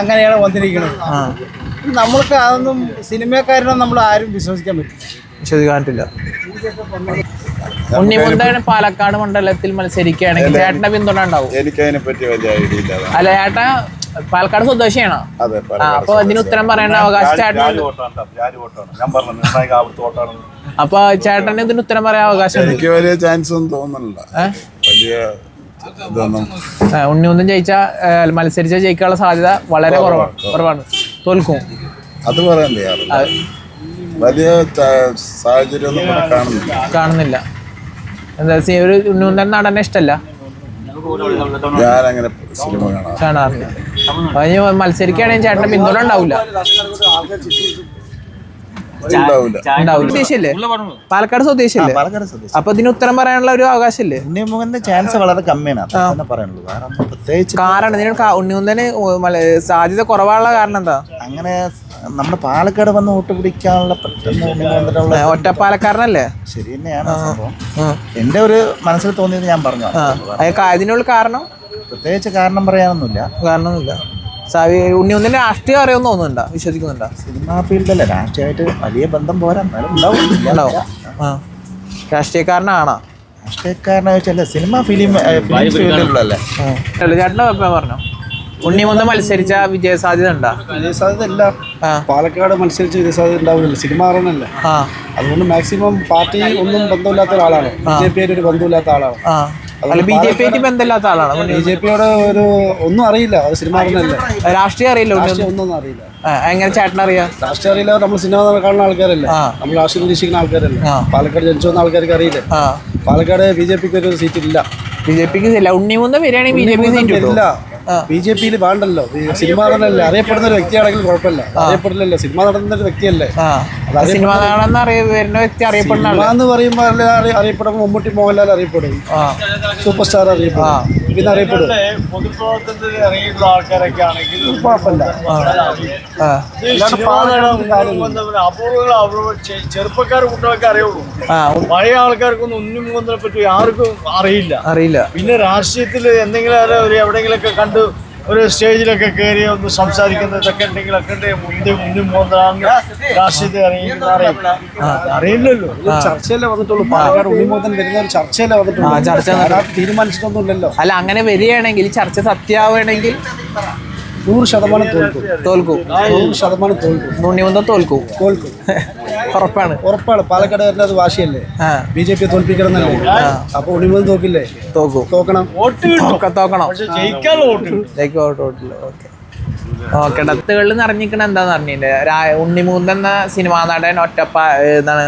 അങ്ങനെയാണ് വന്നിരിക്കുന്നത്. നമ്മൾക്ക് അതൊന്നും സിനിമക്കാരനും നമ്മൾ ആരും വിശ്വസിക്കാനില്ല. ഉണ്ണിമുകുന്ദൻ പാലക്കാട് മണ്ഡലത്തിൽ മത്സരിക്കുകയാണെങ്കിൽ ചേട്ടന്റെ പിന്തുണ ഉണ്ടാവും. എനിക്കതിനെ പറ്റി വലിയ ഐഡിയ ഇല്ല. അല്ല, ചേട്ടൻ പാലക്കാട് സ്വദേശിയാണോ? അപ്പൊ ഇതിന് ഉത്തരം പറയേണ്ട അവകാശം ചേട്ടൻ. അപ്പൊ ചേട്ടന് ഇതിന് ഉത്തരം പറയാൻ അവകാശം. എനിക്ക് വലിയ ചാൻസ് ഒന്നും തോന്നുന്നില്ല. ഉണ്ണിമുകുന്ദൻ മത്സരിച്ച ജയിക്കാനുള്ള സാധ്യത വളരെ കുറവാണ്. തോൽക്കും. അത് പറയാൻ തയ്യാറില്ല. വലിയ സാഹചര്യം കാണുന്നില്ല. എന്താ ഒരു ഉണ്ണിമുകുന്ദൻ നടനെ ഇഷ്ടമല്ല. ഞാനങ്ങനെ സിനിമ കാണാറില്ല. അതിന് മത്സരിക്കുകയാണെങ്കിൽ ചേട്ടന്റെ പിന്തുണ ഉണ്ടാവില്ല. സ്വദേശിയല്ലേ? പാലക്കാട് സ്വദേശിയല്ലേ? അപ്പൊ ഇതിന് ഉത്തരം പറയാനുള്ള ഒരു അവകാശമില്ലേ? ഉണ്ണിമുകുന്ദന്റെ ചാൻസ് വളരെ കമ്മിയാണ്. കാരണം ഇതിന് ഉണ്ണിമുകുന്ദന് സാധ്യത കുറവാനുള്ള കാരണം എന്താ? അങ്ങനെ നമ്മുടെ പാലക്കാട് വന്ന് വോട്ട് പിടിക്കാനുള്ള ഒറ്റ പാലക്കാരനല്ലേ? ശരി തന്നെയാണ് സംഭവം. എന്റെ ഒരു മനസ്സിൽ തോന്നിയത് ഞാൻ പറഞ്ഞു. അതിനുള്ള കാരണം പ്രത്യേകിച്ച് കാരണം പറയാനൊന്നുമില്ല. ഉണ്ണിമുകുന്ദന്റെ രാഷ്ട്രീയം അറിയാമെന്ന് തോന്നുന്നുണ്ടോ? വിശ്വസിക്കുന്നുണ്ടോ? സിനിമാ ഫീൽഡല്ലേ, രാഷ്ട്രീയമായിട്ട് വലിയ ബന്ധം പോരാ. ഉണ്ടാവും. രാഷ്ട്രീയക്കാരനാണോ? രാഷ്ട്രീയക്കാരനെ വെച്ചല്ലേ, സിനിമ ഫിലിം ഫീൽഡിലല്ലേ. ചേട്ടൻ്റെ അഭിപ്രായം പറഞ്ഞോ. ഉണ്ണിമുന്തൻ മത്സരിച്ച വിജയ സാധ്യത ഉണ്ടോ? വിജയസാധ്യത ഇല്ല. ആ. പാലക്കാട് മത്സരിച്ച് വിജയസാധ്യത ഉണ്ടാവില്ല. സിനിമ ആറണല്ലേ. ആ അതുകൊണ്ട് മാക്സിമം പാർട്ടി ഒന്നും ബന്ധമില്ലാത്ത ഒരാളാണ്. BJP ഒരു ബന്ധമില്ലാത്ത ആളാണ്. ആ അല്ല BJP ആയിട്ട് ബന്ധമില്ലാത്ത ആളാണ്. BJP ഒരു ഒന്നും അറിയില്ല. അത് സിനിമ ആറണല്ലേ. രാഷ്ട്രീയം അറിയില്ല. ഒന്നും അറിയില്ല. എങ്ങനെ ചേട്ടൻ അറിയാം? രാഷ്ട്രീയം അറിയില്ല. നമ്മൾ സിനിമ കാണുന്ന ആൾക്കാരല്ലേ, നമ്മൾ രാഷ്ട്രീയം നിരീക്ഷിക്കുന്ന ആൾക്കാരല്ലേ. പാലക്കാട് ജനിച്ചു വന്ന ആൾക്കാർക്ക് അറിയില്ലേ. പാലക്കാട് BJP ഒരു സീറ്റ് ഇല്ല. BJP ഇല്ല. ഉണ്ണിമുന്തൻ വരികയാണെങ്കിൽ BJP സീറ്റ് ഇല്ല. BJP വേണ്ടല്ലോ. സിനിമ നടനല്ലേ, അറിയപ്പെടുന്ന ഒരു വ്യക്തിയാണെങ്കിൽ കുഴപ്പമില്ല. അറിയപ്പെടില്ലല്ലോ, സിനിമ നടന്ന ഒരു വ്യക്തിയല്ലേ. സിനിമ നടന്ന വരുന്ന വ്യക്തി അറിയപ്പെടുന്ന എന്ന് പറയുമ്പോൾ അറിയപ്പെടും. മമ്മൂട്ടി മോഹൻലാൽ അറിയപ്പെടും, സൂപ്പർ സ്റ്റാർ അറിയപ്പെടും, പിന്നെ അറിയപ്പെടും. പൊതുപ്രവർത്തനത്തിൽ ഇറങ്ങിയിട്ടുള്ള ആൾക്കാരൊക്കെ ആണെങ്കിൽ കുഴപ്പമില്ല. അപൂർവ ചെറുപ്പക്കാർ കുട്ടികളൊക്കെ അറിയുള്ളൂ. പഴയ ആൾക്കാർക്കൊന്നും ഉണ്ണിമുഖത്തിനെ പറ്റി ആർക്കും അറിയില്ല. പിന്നെ രാഷ്ട്രീയത്തിൽ എന്തെങ്കിലും എവിടെയെങ്കിലൊക്കെ കണ്ട് ഒരു സ്റ്റേജിലൊക്കെ കയറി ഒന്ന് സംസാരിക്കുന്നതൊക്കെ ഉണ്ടെങ്കിലൊക്കെ ഉണ്ണിമുഖത്തിനാണ് രാഷ്ട്രീയത്തിൽ അറിയില്ലല്ലോ. ചർച്ചയല്ലേ വന്നിട്ടുള്ളൂ. പാലക്കാട് ഉണ്ണിമുഖത്തൻ വരുന്ന ഒരു ചർച്ചയല്ലേ വന്നിട്ടുള്ളൂ. തീരുമാനിച്ചിട്ടൊന്നുമില്ലല്ലോ. അല്ല, അങ്ങനെ വരികയാണെങ്കിൽ ചർച്ച സത്യമാവുകയാണെങ്കിൽ 100% തോൽക്കും. 100% തോൽക്കും. ഉണ്ണിമുന്തൻ തോൽക്കും. ഉറപ്പാണ്. പാലക്കാട് വരുന്നത് വാശിയല്ലേ. BJP തോൽപ്പിക്കണമെന്നല്ലേ. അപ്പൊ ഉണ്ണിമുഖൻ തോക്കില്ലേ? തോക്കണം. ഓക്കെ. ഡത്തുകളിൽ നിറഞ്ഞിരിക്കണ എന്താന്ന് പറഞ്ഞില്ലേ, ഉണ്ണിമുഖൻ എന്ന സിനിമാ നടൻ എന്താണ്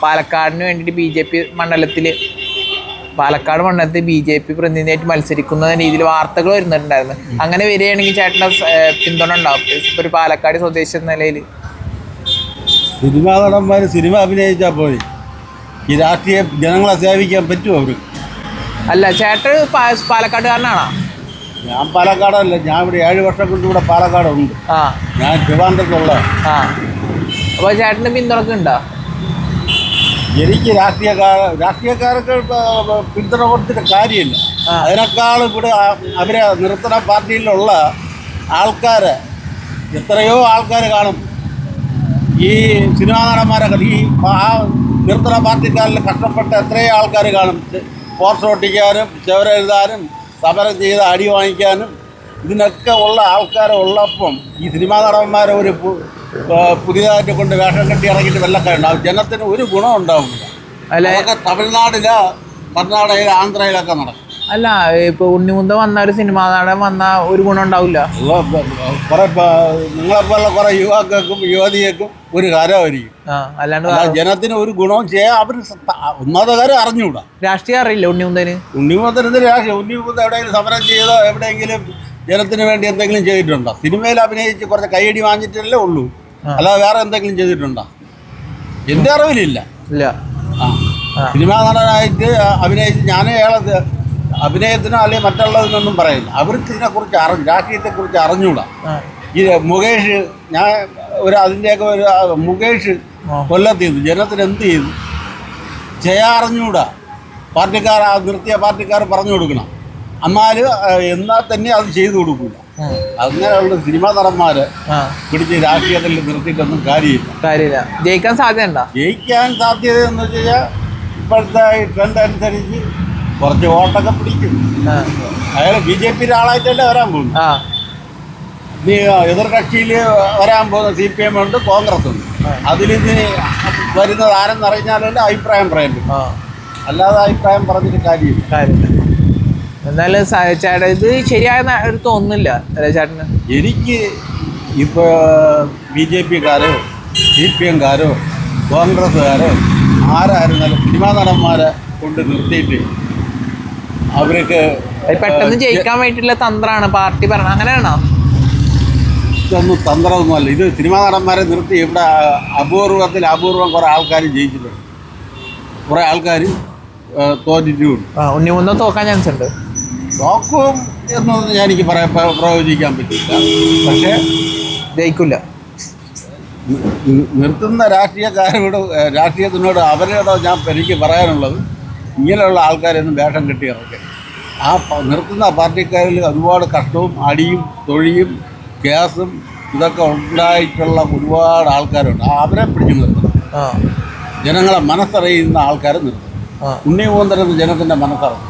പാലക്കാടിന് വേണ്ടിയിട്ട് പാലക്കാട് മണ്ഡലത്തിൽ BJP പ്രതിനിധിയായിട്ട് മത്സരിക്കുന്ന രീതിയിൽ വാർത്തകൾ വരുന്നുണ്ടായിരുന്നു. അങ്ങനെ വരികയാണെങ്കിൽ ചേട്ടൻ്റെ പിന്തുണ ഉണ്ടാവും ഒരു പാലക്കാട് സ്വദേശി എന്ന നിലയിൽ? സിനിമാ നടന്മാർ സിനിമ അഭിനയിച്ചാൽ പോയി. ഈ രാഷ്ട്രീയ ജനങ്ങളെ സേവിക്കാൻ പറ്റുമോ അവർക്ക്? അല്ല, ചേട്ടൻ പാലക്കാട്ടുകാരനാണോ? ഞാൻ പാലക്കാടല്ല. ഞാൻ ഇവിടെ 7 വർഷം കൊണ്ട് ഇവിടെ പാലക്കാടുണ്ട്. ഞാൻ ട്രിവാൻഡ്രത്തുള്ള. അപ്പോൾ ചേട്ടൻ്റെ പിന്തുണക്ക് ഉണ്ടോ? എനിക്ക് രാഷ്ട്രീയക്കാർക്ക് പിന്തുണ കൊടുത്തിട്ട് കാര്യമില്ല. അതിനേക്കാളും ഇവിടെ അവരെ നിർത്തണ പാർട്ടിയിലുള്ള ആൾക്കാർ, എത്രയോ ആൾക്കാർ കാണും. ഈ സിനിമാ നടന്മാരൊക്കെ ഈ നിർത്തണ പാർട്ടിക്കാരിൽ കഷ്ടപ്പെട്ട എത്രയോ ആൾക്കാർ കാണും. പോസ്റ്റർ ഒട്ടിക്കാനും ചെവരെഴുതാനും സമരം ചെയ്ത് അടി വാങ്ങിക്കാനും ഇതിനൊക്കെ ഉള്ള ആൾക്കാർ ഉള്ളപ്പം ഈ സിനിമാ നടന്മാരെ ഒരു പുതിയതായിട്ട് കൊണ്ട് വേഷം കെട്ടി ഇറങ്ങിയിട്ട് വെള്ളക്കാരുണ്ടാവും. ജനത്തിന് ഒരു ഗുണം ഉണ്ടാവില്ല. അതൊക്കെ തമിഴ്നാടിലോ കർണാടകയിലോ ആന്ധ്രയിലൊക്കെ നടക്കും. അല്ല, ഇപ്പൊ ഉണ്ണിമുന്തൻ വന്ന ഒരു സിനിമാ നടൻ വന്ന ഒരു ഗുണം ഉണ്ടാവില്ല. കുറെ നിങ്ങളെപ്പോലുള്ള കുറെ യുവാക്കൾക്കും യുവതികൾക്കും ഒരു കാരമായിരിക്കും. അല്ലാണ്ട് ജനത്തിന് ഒരു ഗുണവും ചെയ്യാൻ അവർ ഒന്നാമത്തെ കാര്യം അറിഞ്ഞുകൂടാ. രാഷ്ട്രീയം അറിയില്ല ഉണ്ണിമുന്തന്. ഉണ്ണിമുന്തൻ എവിടെയെങ്കിലും സമരം ചെയ്തോ എവിടെയെങ്കിലും ജനത്തിന് വേണ്ടി എന്തെങ്കിലും ചെയ്തിട്ടുണ്ടോ? സിനിമയിൽ അഭിനയിച്ച് കുറച്ച് കൈയടി വാങ്ങിച്ചിട്ടല്ലേ ഉള്ളൂ. അല്ലാതെ വേറെ എന്തെങ്കിലും ചെയ്തിട്ടുണ്ടോ? എൻ്റെ അറിവിലില്ല. സിനിമാ നടനായിട്ട് അഭിനയിച്ച് ഞാൻ അഭിനയത്തിനോ അല്ലെങ്കിൽ മറ്റുള്ളതിനൊന്നും പറയില്ല. അവർക്ക് ഇതിനെക്കുറിച്ച് രാഷ്ട്രീയത്തെക്കുറിച്ച് അറിഞ്ഞൂടാ. ഈ മുകേഷ്, ഞാൻ അതിൻ്റെയൊക്കെ മുകേഷ് കൊല്ലത്തിൽ ജനത്തിന് എന്ത് ചെയ്തു അറിഞ്ഞൂടാ. നിർത്തിയ പാർട്ടിക്കാർ പറഞ്ഞു കൊടുക്കണം. എന്നാൽ തന്നെ അത് ചെയ്തു കൊടുക്കില്ല. അങ്ങനെയുള്ള സിനിമാ നടന്മാര് പിടിച്ച് രാഷ്ട്രീയത്തിൽ നിർത്തിയിട്ടൊന്നും കാര്യമില്ല. ജയിക്കാൻ സാധ്യത എന്ന് വെച്ച് കഴിഞ്ഞാൽ ഇപ്പോഴത്തെ ട്രെൻഡ് അനുസരിച്ച് കുറച്ച് വോട്ടൊക്കെ പിടിക്കും. അയാൾ BJPയുടെ ആളായിട്ടല്ലേ വരാൻ പോകുന്നു. എതിർകക്ഷിയിൽ വരാൻ പോകുന്ന CPM ഉണ്ട്, കോൺഗ്രസ് ഉണ്ട്. അതിലിന്ന് വരുന്നത് ആരെന്നറിഞ്ഞാലല്ലേ അഭിപ്രായം പറയാൻ പറ്റും. അല്ലാതെ അഭിപ്രായം പറഞ്ഞിട്ട് കാര്യമില്ല. എന്നാലും ചേട്ടാ ഇത് ശരിയായ തോന്നുന്നില്ല അല്ലേ ചേട്ടന്? എനിക്ക് ഇപ്പോൾ BJPക്കാരോ CPMകാരോ കോൺഗ്രസ്സുകാരോ ആരായിരുന്നാലും സിനിമാ നടന്മാരെ കൊണ്ട് നിർത്തിയിട്ട് അവർക്ക് പെട്ടെന്ന് ജയിക്കാൻ വേണ്ടിയിട്ടുള്ള തന്ത്രമാണ് പാർട്ടി പറഞ്ഞത്. അങ്ങനെയാണോ? ഇതൊന്നും തന്ത്രമൊന്നുമല്ല. ഇത് സിനിമാ നടന്മാരെ നിർത്തി ഇവിടെ അപൂർവം കുറേ ആൾക്കാർ ജയിച്ചിട്ടുണ്ട്, കുറേ ആൾക്കാർ തോറ്റിട്ടുമുണ്ട്. ഉണ്ണിമുന്തൻ തോക്കാൻ ചാൻസ് ഉണ്ട്. തോക്കും എന്നൊന്നും എനിക്ക് പ്രവചിക്കാൻ പറ്റില്ല. പക്ഷേ ജയിക്കില്ല. നിർത്തുന്ന രാഷ്ട്രീയത്തിനോട് അവരോട് എനിക്ക് പറയാനുള്ളത്, ഇങ്ങനെയുള്ള ആൾക്കാരൊന്നും വേഷം കെട്ടി ഇറക്കുക. നിർത്തുന്ന പാർട്ടിക്കാരിൽ ഒരുപാട് കഷ്ടവും അടിയും തൊഴിയും കേസും ഇതൊക്കെ ഉണ്ടായിട്ടുള്ള ഒരുപാട് ആൾക്കാരുണ്ട്. അവരെ പിടിച്ച് നിർത്തണം. ജനങ്ങളെ മനസ്സറിയുന്ന ആൾക്കാരെ നിർത്തണം. ഉണ്ണിമുഖത്തൻ ജനത്തിൻ്റെ മനസ്സറിഞ്ഞു.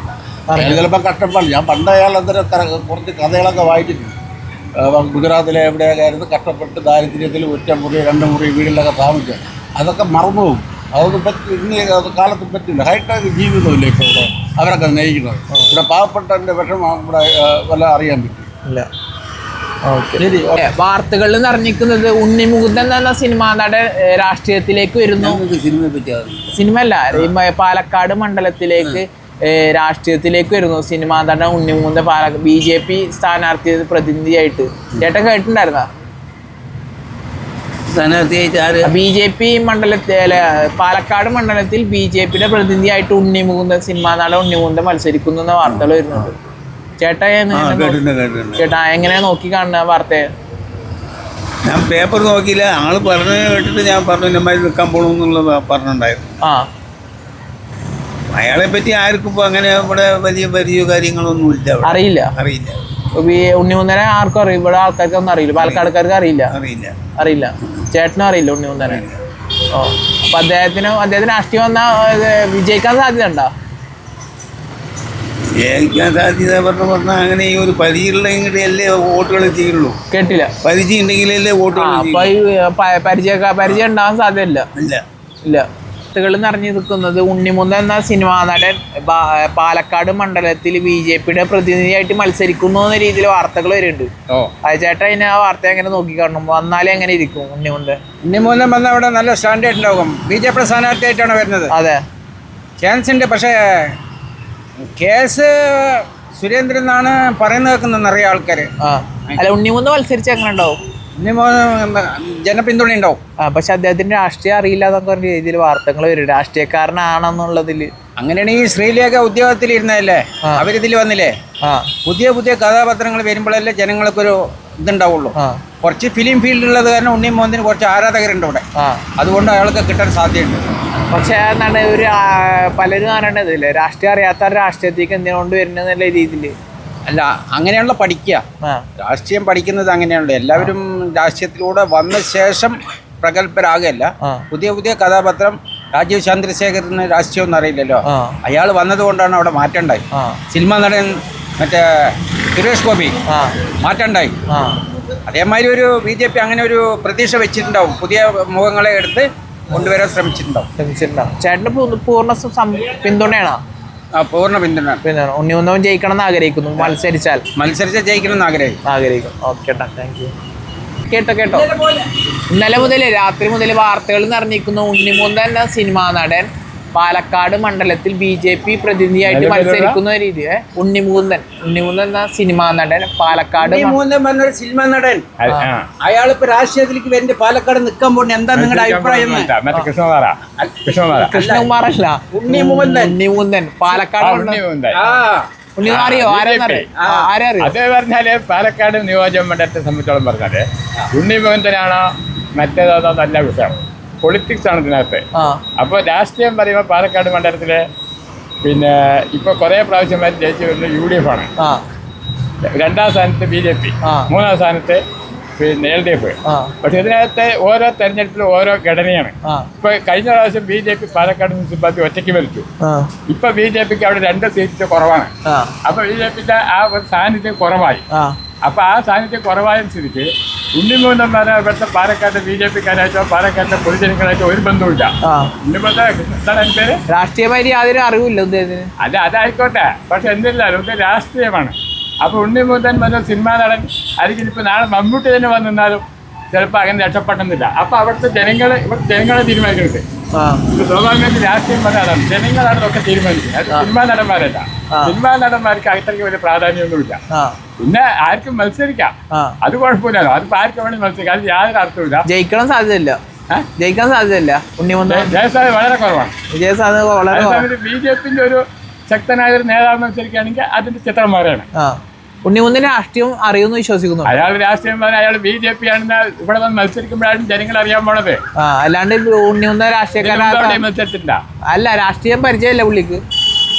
ചിലപ്പോൾ കഷ്ടപ്പാട്. ഞാൻ പണ്ട് അയാൾ കുറച്ച് കഥകളൊക്കെ വായിച്ചിട്ടുണ്ട്. ഗുജറാത്തിലെ എവിടെയൊക്കെ ആയിരുന്നു കഷ്ടപ്പെട്ട് ദാരിദ്ര്യത്തിൽ 1 മുറി 2 മുറി വീടുകളിലൊക്കെ താമസിച്ചത്. അതൊക്കെ മറന്നു പോകും. അതൊന്നും ഇനി കാലത്ത് പറ്റില്ല. ഹൈടെക് ജീവിതമില്ല ഇപ്പോൾ ഇവിടെ അവരൊക്കെ നയിക്കുന്നത്. ഇവിടെ പാവപ്പെട്ടവൻ്റെ വിഷമം ഇവിടെ വല്ല അറിയാൻ പറ്റും. ഇല്ല. ഓക്കെ. വാർത്തകളിൽ നിറഞ്ഞിരിക്കുന്നത് ഉണ്ണി മുകുന്ദൻ എന്ന സിനിമാ നടൻ രാഷ്ട്രീയത്തിലേക്ക് വരുന്നു. സിനിമയെ പറ്റിയാണ്. സിനിമ അല്ല, പാലക്കാട് മണ്ഡലത്തിലേക്ക് രാഷ്ട്രീയത്തിലേക്ക് വരുന്നു. സിനിമാ നടൻ ഉണ്ണി മുകുന്ദൻ BJP സ്ഥാനാർത്ഥി പ്രതിനിധിയായിട്ട്. ചേട്ടൻ കേട്ടിട്ടുണ്ടായിരുന്ന? BJP മണ്ഡലത്തിൽ പാലക്കാട് മണ്ഡലത്തിൽ BJPയുടെ പ്രതിനിധിയായിട്ട് ഉണ്ണി മുകുന്ദൻ, സിനിമാ നടൻ ഉണ്ണി മുകുന്ദൻ മത്സരിക്കുന്നു എന്ന വാർത്തകൾ വരുന്നുണ്ട്. ചേട്ടാ എങ്ങനെയാ നോക്കി കാണുന്ന വാർത്തയെ? ഞാൻ പേപ്പർ നോക്കിയില്ല, ആള് പറഞ്ഞു കേട്ടിട്ട് ഞാൻ പറഞ്ഞു ഇന്നമാതിരി നിൽക്കാൻ പോകണമെന്നുള്ളത് പറഞ്ഞിട്ടുണ്ടായിരുന്നു. അയാളെ പറ്റി ആർക്കും ഇപ്പൊ അങ്ങനെ ഇവിടെ വലിയ പരിചയ കാര്യങ്ങളൊന്നും ഇല്ല. അറിയില്ല. ഉണ്ണിമുകുന്ദനെ ആർക്കും അറിയില്ല, ഇവിടെ ആൾക്കാർക്കൊന്നും അറിയില്ല, പാലക്കാടുകാർക്ക് അറിയില്ല. ചേട്ടനും അറിയില്ല ഉണ്ണിമുകുന്ദനെ. അപ്പൊ അദ്ദേഹത്തിന് രാഷ്ട്രീയം വന്നാൽ വിജയിക്കാൻ സാധ്യത ഉണ്ടോ? ജയിക്കാൻ സാധ്യത പറഞ്ഞാൽ അങ്ങനെ ഈ ഒരു പരിചയമുള്ളെങ്കിലല്ലേ വോട്ടുകൾ ചെയ്യുള്ളൂ. കേട്ടില്ല. പരിചയം ഉണ്ടെങ്കിലല്ലേ വോട്ടുകൾ. പരിചയം ഉണ്ടാവാൻ സാധ്യതയില്ല. ഇല്ല. വാർത്തകൾ നിറഞ്ഞു നിൽക്കുന്നത് ഉണ്ണിമുകുന്ദൻ എന്ന സിനിമാ നടൻ പാലക്കാട് മണ്ഡലത്തിൽ BJPയുടെ പ്രതിനിധിയായിട്ട് മത്സരിക്കുന്നു എന്ന രീതിയിൽ വാർത്തകൾ വരുന്നുണ്ട്. ചേട്ടാ അതിന് ആ വാർത്ത എങ്ങനെ നോക്കി കാണണം? വന്നാലും എങ്ങനെ ഇരിക്കും ഉണ്ണിമുകുന്ദൻ വന്ന അവിടെ നല്ല സ്റ്റാൻഡേർഡ് ഉണ്ടാകും. BJP സ്ഥാനാർത്ഥിയായിട്ടാണ് വരുന്നത്. അതെ, ചാൻസ് ഉണ്ട്. പക്ഷേ കേസ് സുരേന്ദ്രൻ എന്നാണ് പറയുന്നത് കേൾക്കുന്നത് നിറയെ ആൾക്കാർ. അല്ല, ഉണ്ണിമുകുന്ദൻ മത്സരിച്ച് എങ്ങനെ ഉണ്ടാവും? ജനപിന്തുണ ഉണ്ടാവും. പക്ഷെ അദ്ദേഹത്തിന്റെ രാഷ്ട്രീയം അറിയില്ല എന്നൊക്കെ പറഞ്ഞ രീതിയിൽ വാർത്തകൾ വരും. രാഷ്ട്രീയക്കാരനാണെന്നുള്ളതിൽ അങ്ങനെയാണെങ്കിൽ ശ്രീലേഖ ഉദ്യോഗത്തിലിരുന്നതല്ലേ, അവരിതിൽ വന്നില്ലേ. പുതിയ കഥാപാത്രങ്ങൾ വരുമ്പോഴല്ലേ ജനങ്ങൾക്കൊരു ഇതുണ്ടാവുള്ളൂ. കുറച്ച് ഫിലിം ഫീൽഡിലുള്ളത് കാരണം ഉണ്ണി മുകുന്ദന് കുറച്ച് ആരാധകരുണ്ട് ഇവിടെ. അതുകൊണ്ട് അയാൾക്ക് കിട്ടാൻ സാധ്യതയുണ്ട്. പക്ഷെ എന്താണ് പലരും കാണേണ്ടതില്ലേ, രാഷ്ട്രീയം അറിയാത്ത രാഷ്ട്രീയത്തേക്ക് എന്തിനുകൊണ്ട് വരുന്നതെന്നുള്ള രീതിയിൽ അല്ല, അങ്ങനെയാണല്ലോ പഠിക്കുക. രാഷ്ട്രീയം പഠിക്കുന്നത് അങ്ങനെയാണല്ലോ. എല്ലാവരും രാഷ്ട്രീയത്തിലൂടെ വന്ന ശേഷം പ്രഗത്ഭരാകല്ല. പുതിയ കഥാപാത്രം രാജീവ് ചന്ദ്രശേഖരന് രാഷ്ട്രീയം ഒന്നും അറിയില്ലല്ലോ. അയാൾ വന്നത് കൊണ്ടാണ് അവിടെ മാറ്റമുണ്ടായി. സിനിമാ നടൻ മറ്റേ സുരേഷ് ഗോപി മാറ്റമുണ്ടായി. അതേമാതിരി ഒരു BJP അങ്ങനെ ഒരു പ്രതീക്ഷ വെച്ചിട്ടുണ്ടാവും. പുതിയ മുഖങ്ങളെ എടുത്ത് കൊണ്ടുവരാൻ ശ്രമിച്ചിട്ടുണ്ടാവും. ചേട്ടന് പൂർണ്ണ പിന്തുണയാണോ? പൂർണ്ണ പിന്തുണ. ഉണ്ണിമുകുന്ദൻ ജയിക്കണം എന്ന് ആഗ്രഹിക്കുന്നു. മത്സരിച്ചാൽ ജയിക്കണം എന്ന് ആഗ്രഹിക്കും. Okay, thank you. കേട്ടോ ഇന്നലെ മുതൽ രാത്രി മുതൽ വാർത്തകൾ നിറഞ്ഞിരിക്കുന്നു. ഉണ്ണിമുകുന്ദൻ എന്ന സിനിമാ നടൻ പാലക്കാട് മണ്ഡലത്തിൽ BJP പ്രതിനിധിയായിട്ട് മത്സരിക്കുന്ന രീതി. ഉണ്ണിമുകുന്ദൻ എന്ന സിനിമാ നടൻ പാലക്കാട് സിനിമാ നടൻ അയാളിപ്പോ രാഷ്ട്രീയത്തിലേക്ക് വരുന്ന പാലക്കാട് നിൽക്കാൻ പോകുന്ന എന്താ നിങ്ങളുടെ അഭിപ്രായം? കൃഷ്ണകുമാറല്ല, ഉണ്ണിമുകുന്ദൻ പാലക്കാട്. അറിയോ? അതേ പറഞ്ഞാല് പാലക്കാട് നിയോജക മണ്ഡലത്തെ സംബന്ധിച്ചോളം പറഞ്ഞാല് ഉണ്ണിമുകുന്ദനാണോ മറ്റേതാണോ നല്ല വിഷയം. പൊളിറ്റിക്സ് ആണ് ഇതിനകത്ത്. അപ്പോൾ രാഷ്ട്രീയം പറയുമ്പോൾ പാലക്കാട് മണ്ഡലത്തിലെ ഇപ്പൊ കുറെ പ്രാവശ്യമായി ജയിച്ചു വരുന്നത് UDF ആണ്. 2ാം സ്ഥാനത്ത് BJP, 3ാം സ്ഥാനത്ത് LDF. പക്ഷെ ഇതിനകത്ത് ഓരോ തെരഞ്ഞെടുപ്പിലും ഓരോ ഘടനയാണ്. ഇപ്പൊ കഴിഞ്ഞ പ്രാവശ്യം BJP പാലക്കാട് മുനിസിപ്പാലിറ്റി ഒറ്റയ്ക്ക് ഭരിച്ചു. ഇപ്പൊ BJPക്ക് അവിടെ 2 സീറ്റ് കുറവാണ്. അപ്പൊ BJPന്റെ ആ ഒരു സാന്നിധ്യം കുറവായി. അപ്പൊ ആ സാന്നിധ്യം കുറവായ സ്ഥിതിക്ക് ഉണ്ണിമുകുന്ദൻ പറഞ്ഞാൽ ഇവിടുത്തെ പാലക്കാട് BJPക്കാരായിട്ടോ പാലക്കാട്ടെ പൊതുജനങ്ങളായിട്ടോ ഒരു ബന്ധവുമില്ല. ഉണ്ണിമുകുന്ദൻ എന്താണ് എൻ്റെ പേര്? രാഷ്ട്രീയമായി യാതൊരു അറിവില്ല. അതായിക്കോട്ടെ, പക്ഷെ എന്നിരുന്നാലും ഇത് രാഷ്ട്രീയമാണ്. അപ്പൊ ഉണ്ണിമുകുന്ദൻ പറഞ്ഞ സിനിമാ നടൻ ആയിരിക്കും. ഇപ്പൊ നാളെ മമ്മൂട്ടി തന്നെ വന്നിരുന്നാലും ചിലപ്പോൾ അങ്ങനെ രക്ഷപ്പെട്ടെന്നില്ല. അപ്പൊ അവിടുത്തെ ജനങ്ങളെ തീരുമാനിക്കുന്നത്. ഇപ്പൊ സ്വാഭാവികമായിട്ട് രാഷ്ട്രീയം പറഞ്ഞാലാണ് ജനങ്ങളാണ് ഇതൊക്കെ തീരുമാനിക്കുന്നത്. അത് സിനിമാ നടന്മാരല്ല. സിനിമാ നടന്മാർക്ക് അത്രയ്ക്ക് വലിയ പ്രാധാന്യമൊന്നുമില്ല. പിന്നെ ആർക്കും മത്സരിക്കാം, അത് കുഴപ്പമില്ലല്ലോ. അതിപ്പോ ആർക്കും വേണ്ടി മത്സരിക്കാം, അത് യാതൊരു അർത്ഥമില്ല. ജയിക്കാൻ സാധ്യതയില്ല. ഉണ്ണിമുകുന്ദൻ ജയസാധ്യത വളരെ കുറവാണ്. BJPന്റെ ഒരു ശക്തനായ ഒരു നേതാവ് മത്സരിക്കുകയാണെങ്കിൽ അതിന്റെ ചിത്രം മാറിയാണ്. ഉണ്ണിമുകുന്ദൻ രാഷ്ട്രീയം അറിയുമെന്ന് വിശ്വസിക്കുന്നു. അയാൾ രാഷ്ട്രീയം പറഞ്ഞാൽ അയാൾ BJP ആണെന്ന് ഇവിടെ വന്ന് മത്സരിക്കുമ്പോഴാണ് ജനങ്ങൾ അറിയാൻ പോണത്. അല്ലാണ്ട് ഉണ്ണിമുകുന്ദൻ രാഷ്ട്രീയക്കാരൻ മത്സരിച്ചിട്ടില്ല. അല്ല, രാഷ്ട്രീയം പരിചയമില്ല പുള്ളിക്ക്.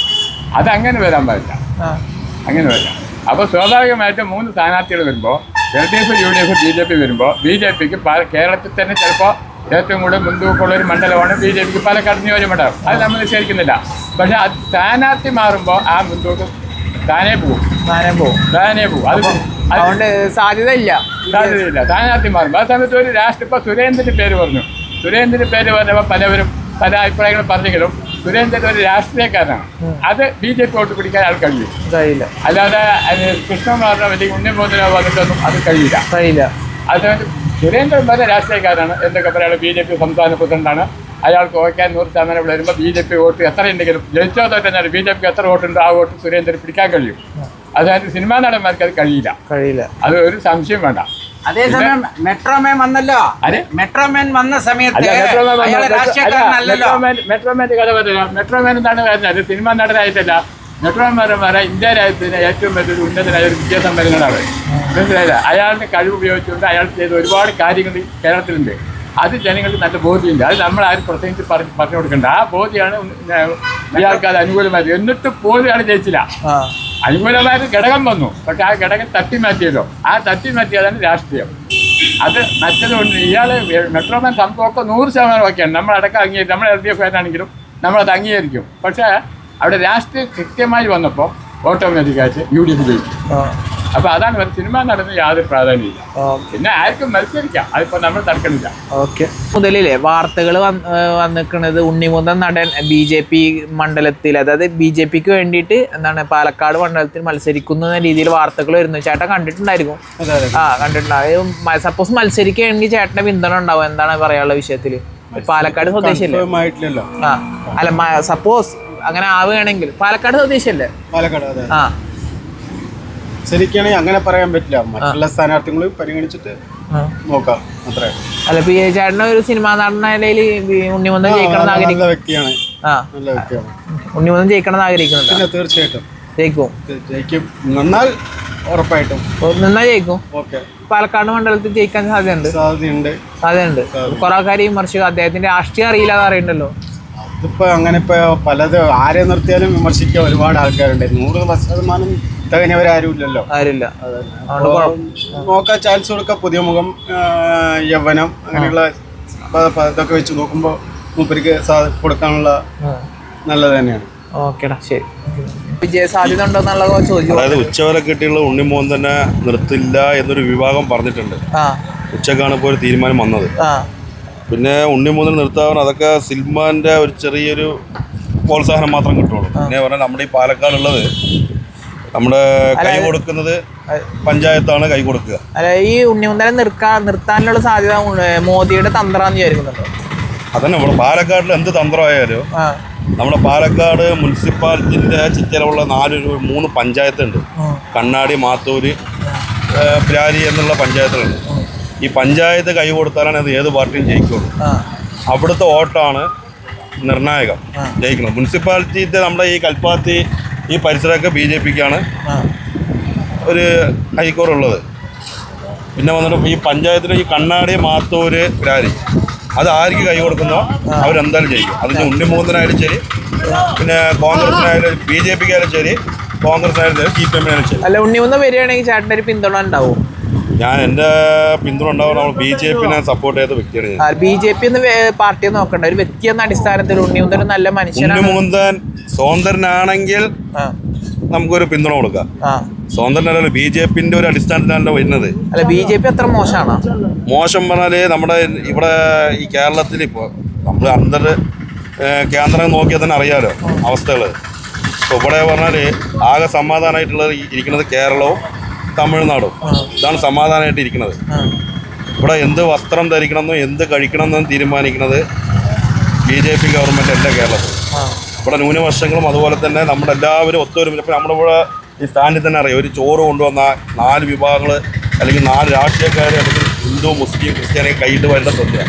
അതങ്ങനെ വരാൻ പാടില്ല, അങ്ങനെ വരാം. അപ്പോൾ സ്വാഭാവികമായിട്ടും 3 സ്ഥാനാർത്ഥികൾ വരുമ്പോൾ LDF, UDF, BJP വരുമ്പോൾ BJPക്ക് കേരളത്തിൽ തന്നെ ചിലപ്പോൾ ഏറ്റവും കൂടുതൽ മുൻതൂക്കമുള്ള ഒരു മണ്ഡലമാണ് BJPക്ക് പാലക്കാട് നിയോജകമണ്ഡലം. അത് നമ്മൾ നിശ്ചയിക്കുന്നില്ല. പക്ഷെ അത് സ്ഥാനാർത്ഥി മാറുമ്പോൾ ആ മുൻതൂക്കം താനേ പോകും. അത് അതുകൊണ്ട് സാധ്യത ഇല്ല. സ്ഥാനാർത്ഥി മാറും. ആ സമയത്ത് ഒരു ഇപ്പൊ സുരേന്ദ്രന്റെ പേര് പറഞ്ഞു. സുരേന്ദ്രന്റെ പേര് പറഞ്ഞപ്പോൾ പല അഭിപ്രായങ്ങളും പറഞ്ഞെങ്കിലും സുരേന്ദ്രൻ ഒരു രാഷ്ട്രീയക്കാരനാണ്. അത് BJP വോട്ട് പിടിക്കാൻ ആൾ കഴിയില്ല. അല്ലാതെ കൃഷ്ണകുമാറിനോ അല്ലെങ്കിൽ ഉണ്ണിമോഹനോ വന്നിട്ടൊന്നും അത് കഴിയില്ല. അതുകൊണ്ട് സുരേന്ദ്രൻ വരെ രാഷ്ട്രീയക്കാരാണ്. എന്തൊക്കെ പറയുക, BJP സംസ്ഥാന പ്രസിഡന്റാണ്. അയാൾക്ക് ഓക്കാൻ 100% വരുമ്പോൾ BJP വോട്ട് എത്ര ഉണ്ടെങ്കിലും ജയിച്ചോ തോറ്റെന്നാൽ BJPക്ക് എത്ര വോട്ടുണ്ടോ ആ വോട്ട് സുരേന്ദ്രൻ പിടിക്കാൻ കഴിയും. അതായത് സിനിമാ നടന്മാർക്ക് അത് കഴിയില്ല. അത് ഒരു സംശയം വേണ്ട. അതേസമയം മെട്രോമാൻ വന്നല്ലോ. മെട്രോമാൻ വന്ന സമയത്ത് മെട്രോമാൻ്റെ കഥ പറഞ്ഞ മെട്രോമാൻ എന്താണ് വരുന്നത്? സിനിമാ നടനായിട്ടല്ല, മെട്രോമാൻമാരെ ഇന്ത്യ രാജ്യത്തിന് ഏറ്റവും വലിയൊരു ഉന്നതനായ ഒരു വിദ്യാസമ്പന്നനാണ്. മനസ്സിലായില്ല? അയാളുടെ കഴിവ് ഉപയോഗിച്ചുകൊണ്ട് അയാൾ ചെയ്ത ഒരുപാട് കാര്യങ്ങൾ കേരളത്തിലുണ്ട്. അത് ജനങ്ങൾക്ക് നല്ല ബോധ്യമുണ്ട്. അത് നമ്മൾ ആരും പ്രത്യേകിച്ച് പറഞ്ഞു കൊടുക്കേണ്ട. ആ ബോധ്യമാണ് ഇയാൾക്ക് അത് അനുകൂലമായത്. എന്നിട്ട് പോലും അയാൾ ജയിച്ചില്ല. അനുകൂലമായിട്ട് ഘടകം വന്നു, പക്ഷെ ആ ഘടകം തട്ടിമാറ്റിയല്ലോ. ആ തട്ടിമാറ്റിയതാണ് രാഷ്ട്രീയം. അത് മറ്റതുകൊണ്ട് ഇയാൾ മെട്രോമാൻ സംഭവമൊക്കെ 100% ഒക്കെയാണ്. നമ്മളടക്കം അംഗീകരിക്കും. നമ്മൾ LDF ആണെങ്കിലും നമ്മളത് അംഗീകരിക്കും. പക്ഷേ അവിടെ രാഷ്ട്രീയം കൃത്യമായി വന്നപ്പോൾ ഓട്ടോമാറ്റിക്കായിട്ട് UDF ജയിക്കും. അപ്പോൾ അതാണ് സിനിമ നടന്ന് യാതൊരു പ്രാധാന്യമില്ല. പിന്നെ ആർക്കും മത്സരിക്കാം, അതിപ്പോൾ നമ്മൾ തർക്കമില്ല. മുതലില്ലേ വാർത്തകൾ വന്നിരിക്കുന്നത് ഉണ്ണിമുന്തൻ നടൻ BJP മണ്ഡലത്തിൽ, അതായത് BJPക്ക് വേണ്ടിയിട്ട് എന്താണ് പാലക്കാട് മണ്ഡലത്തിൽ മത്സരിക്കുന്ന രീതിയിൽ വാർത്തകൾ വരുന്നു. ചേട്ടൻ കണ്ടിട്ടുണ്ടായിരിക്കും. കണ്ടിട്ടുണ്ടാവും. സപ്പോസ് മത്സരിക്കുകയാണെങ്കിൽ ചേട്ടൻ്റെ പിന്തുണ ഉണ്ടാവും. എന്താണ് പറയാനുള്ള വിഷയത്തിൽ? പാലക്കാട് സ്വദേശിയല്ലേ? അല്ല, സപ്പോസ് അങ്ങനെ ആവുകയാണെങ്കിൽ പാലക്കാട് സ്വദേശിയല്ലേ? ശരിക്കാണെങ്കിൽ അങ്ങനെ പറയാൻ പറ്റില്ല. മറ്റുള്ള സ്ഥാനാർത്ഥികൾ പരിഗണിച്ചിട്ട് നോക്കാം, അത്രേ. അല്ല, ചേട്ടന് ഒരു സിനിമാ നടന നിലയിൽ ഉണ്ണിമുന്തൻ ജയിക്കണം ആഗ്രഹിക്കുന്ന വ്യക്തിയാണ്. നല്ല വ്യക്തിയാണ്. ഉണ്ണിമുന്തൻ ജയിക്കണം എന്ന് ആഗ്രഹിക്കുന്നുണ്ട്. തീർച്ചയായിട്ടും ജയിക്കും. നിന്നാൽ ഉറപ്പായിട്ടും നിന്നാ ജയിക്കും. പാലക്കാട് മണ്ഡലത്തിൽ ജയിക്കാൻ സാധ്യതയുണ്ട്. കുറെ ആൾക്കാർ വിമർശിക്കും അദ്ദേഹത്തിന്റെ രാഷ്ട്രീയം അറിയില്ല എന്ന് അറിയണ്ടല്ലോ. ഇതിപ്പോ അങ്ങനെ ഇപ്പൊ പലതും ആരെ നിർത്തിയാലും വിമർശിക്കാൻ ഒരുപാട് ആൾക്കാരുണ്ട്. 100% തികഞ്ഞവരാരുമില്ലല്ലോ. നോക്കാൻ ചാൻസ് കൊടുക്കുക. പുതിയ മുഖം, യൗവനം, അങ്ങനെയുള്ള ഇതൊക്കെ വെച്ച് നോക്കുമ്പോൾ മൂപ്പർക്ക് കൊടുക്കാനുള്ള നല്ലത് തന്നെയാണ്. ഓക്കേടാ, ശരി. വിജയ സാധ്യത ഉണ്ടോ എന്നുള്ള ചോദ്യം. അതായത് ഉച്ചവരെ കിട്ടിയുള്ള ഉണ്ണിമോഹൻ തന്നെ നിർത്തില്ല എന്നൊരു വിഭാഗം പറഞ്ഞിട്ടുണ്ട്. ഉച്ചക്കാണ് ഇപ്പോൾ ഒരു തീരുമാനം വന്നത്. പിന്നെ ഉണ്ണിമോഹൻ നിർത്താൻ അതൊക്കെ സിൽമാൻ്റെ ഒരു ചെറിയൊരു പ്രോത്സാഹനം മാത്രം കിട്ടുള്ളൂ. പിന്നെ പറഞ്ഞാൽ നമ്മുടെ ഈ പാലക്കാടുള്ളത് നമ്മുടെ കൈ കൊടുക്കുന്നത് പഞ്ചായത്താണ് കൈ കൊടുക്കുക. അല്ല, ഈ ഉണ്ണിമുന്തനെ നിർത്താനുള്ള സാധ്യത മോദിയുടെ തന്ത്രാന്ന് വിചാരിക്കുന്നുണ്ടോ? അതന്നെ, നമ്മുടെ പാലക്കാടിൽ എന്ത് തന്ത്രമായാലും നമ്മുടെ പാലക്കാട് മുനിസിപ്പാലിറ്റിൻ്റെ ചുറ്റളവുള്ള 3 പഞ്ചായത്തുണ്ട്. കണ്ണാടി, മാത്തൂര്, പ്യാരി എന്നുള്ള പഞ്ചായത്തുകളുണ്ട്. ഈ പഞ്ചായത്ത് കൈ കൊടുത്താലാണ് അത് ഏത് പാർട്ടിയും ജയിക്കുള്ളൂ. അവിടുത്തെ വോട്ടാണ് നിർണായകം ജയിക്കുന്നത്. മുനിസിപ്പാലിറ്റിയുടെ നമ്മുടെ ഈ കൽപ്പാത്തി ഈ പരിസരമൊക്കെ BJPക്കാണ് ഒരു ഹൈക്കോറുള്ളത്. പിന്നെ വന്നിട്ട് ഈ പഞ്ചായത്തിലെ ഈ കണ്ണാടി, മാത്തൂര്, പ്യാരി അത് ആർക്ക് കൈ കൊടുക്കുന്നോ അവരെന്തായാലും ജയിക്കും. അതിന് ഉണ്ണിമുഖത്തിനായാലും ശരി, പിന്നെ കോൺഗ്രസിനായാലും BJPക്കായാലും ശരി, കോൺഗ്രസിനായാലും ശരി, CPM-നായാലും ശരി. അല്ല, ഉണ്ണിമുന്തൻ വരികയാണെങ്കിൽ ചേട്ടൻ്റെ ഒരു പിന്തുണ ഉണ്ടാവും. ഞാൻ എൻ്റെ പിന്തുണ ഉണ്ടാവും. നമ്മൾ BJP-നെ സപ്പോർട്ട് ചെയ്ത വ്യക്തിയാണ് ഞാൻ. BJP പാർട്ടിയെ നോക്കണ്ട, ഒരു വ്യക്തി എന്ന അടിസ്ഥാനത്തിൽ ഉണ്ണിമുന്തൻ നല്ല മനുഷ്യനാണ്. ഉണ്ണിമുഖന്തൻ സ്വതന്ത്രനാണെങ്കിൽ നമുക്കൊരു പിന്തുണ കൊടുക്കാം. സ്വതന്ത്രനല്ല, BJP-ന്റെ ഒരു അടിസ്ഥാനത്തിലല്ല വരുന്നത്. അല്ല, BJP അത്ര മോശമാണോ? മോശം പറഞ്ഞാൽ നമ്മുടെ ഇവിടെ ഈ കേരളത്തിൽ ഇപ്പോൾ നമ്മൾ കേന്ദ്രം നോക്കിയാൽ തന്നെ അറിയാലോ അവസ്ഥകൾ. ഇപ്പോൾ ഇവിടെ പറഞ്ഞാൽ ആകെ സമാധാനമായിട്ടുള്ളത് ഇരിക്കുന്നത് കേരളവും തമിഴ്നാടും. ഇതാണ് സമാധാനമായിട്ട് ഇരിക്കുന്നത്. ഇവിടെ എന്ത് വസ്ത്രം ധരിക്കണമെന്നും എന്ത് കഴിക്കണമെന്നും തീരുമാനിക്കുന്നത് BJP ഗവൺമെൻറ് അല്ല കേരളത്തിൽ. ഇവിടെ ന്യൂനപക്ഷങ്ങളും അതുപോലെ തന്നെ നമ്മുടെ എല്ലാവരും ഒത്തൊരുമിച്ച്. ഇപ്പോൾ നമ്മുടെ ഇവിടെ ഈ സ്റ്റാൻഡിൽ തന്നെ അറിയാം, ഒരു ചോറ് കൊണ്ടുവന്ന 4 വിഭാഗങ്ങൾ അല്ലെങ്കിൽ 4 രാഷ്ട്രീയക്കാർ അല്ലെങ്കിൽ ഹിന്ദു, മുസ്ലിം, ക്രിസ്ത്യാനിയെ കൈയിട്ട് വരേണ്ടതുണ്ട്.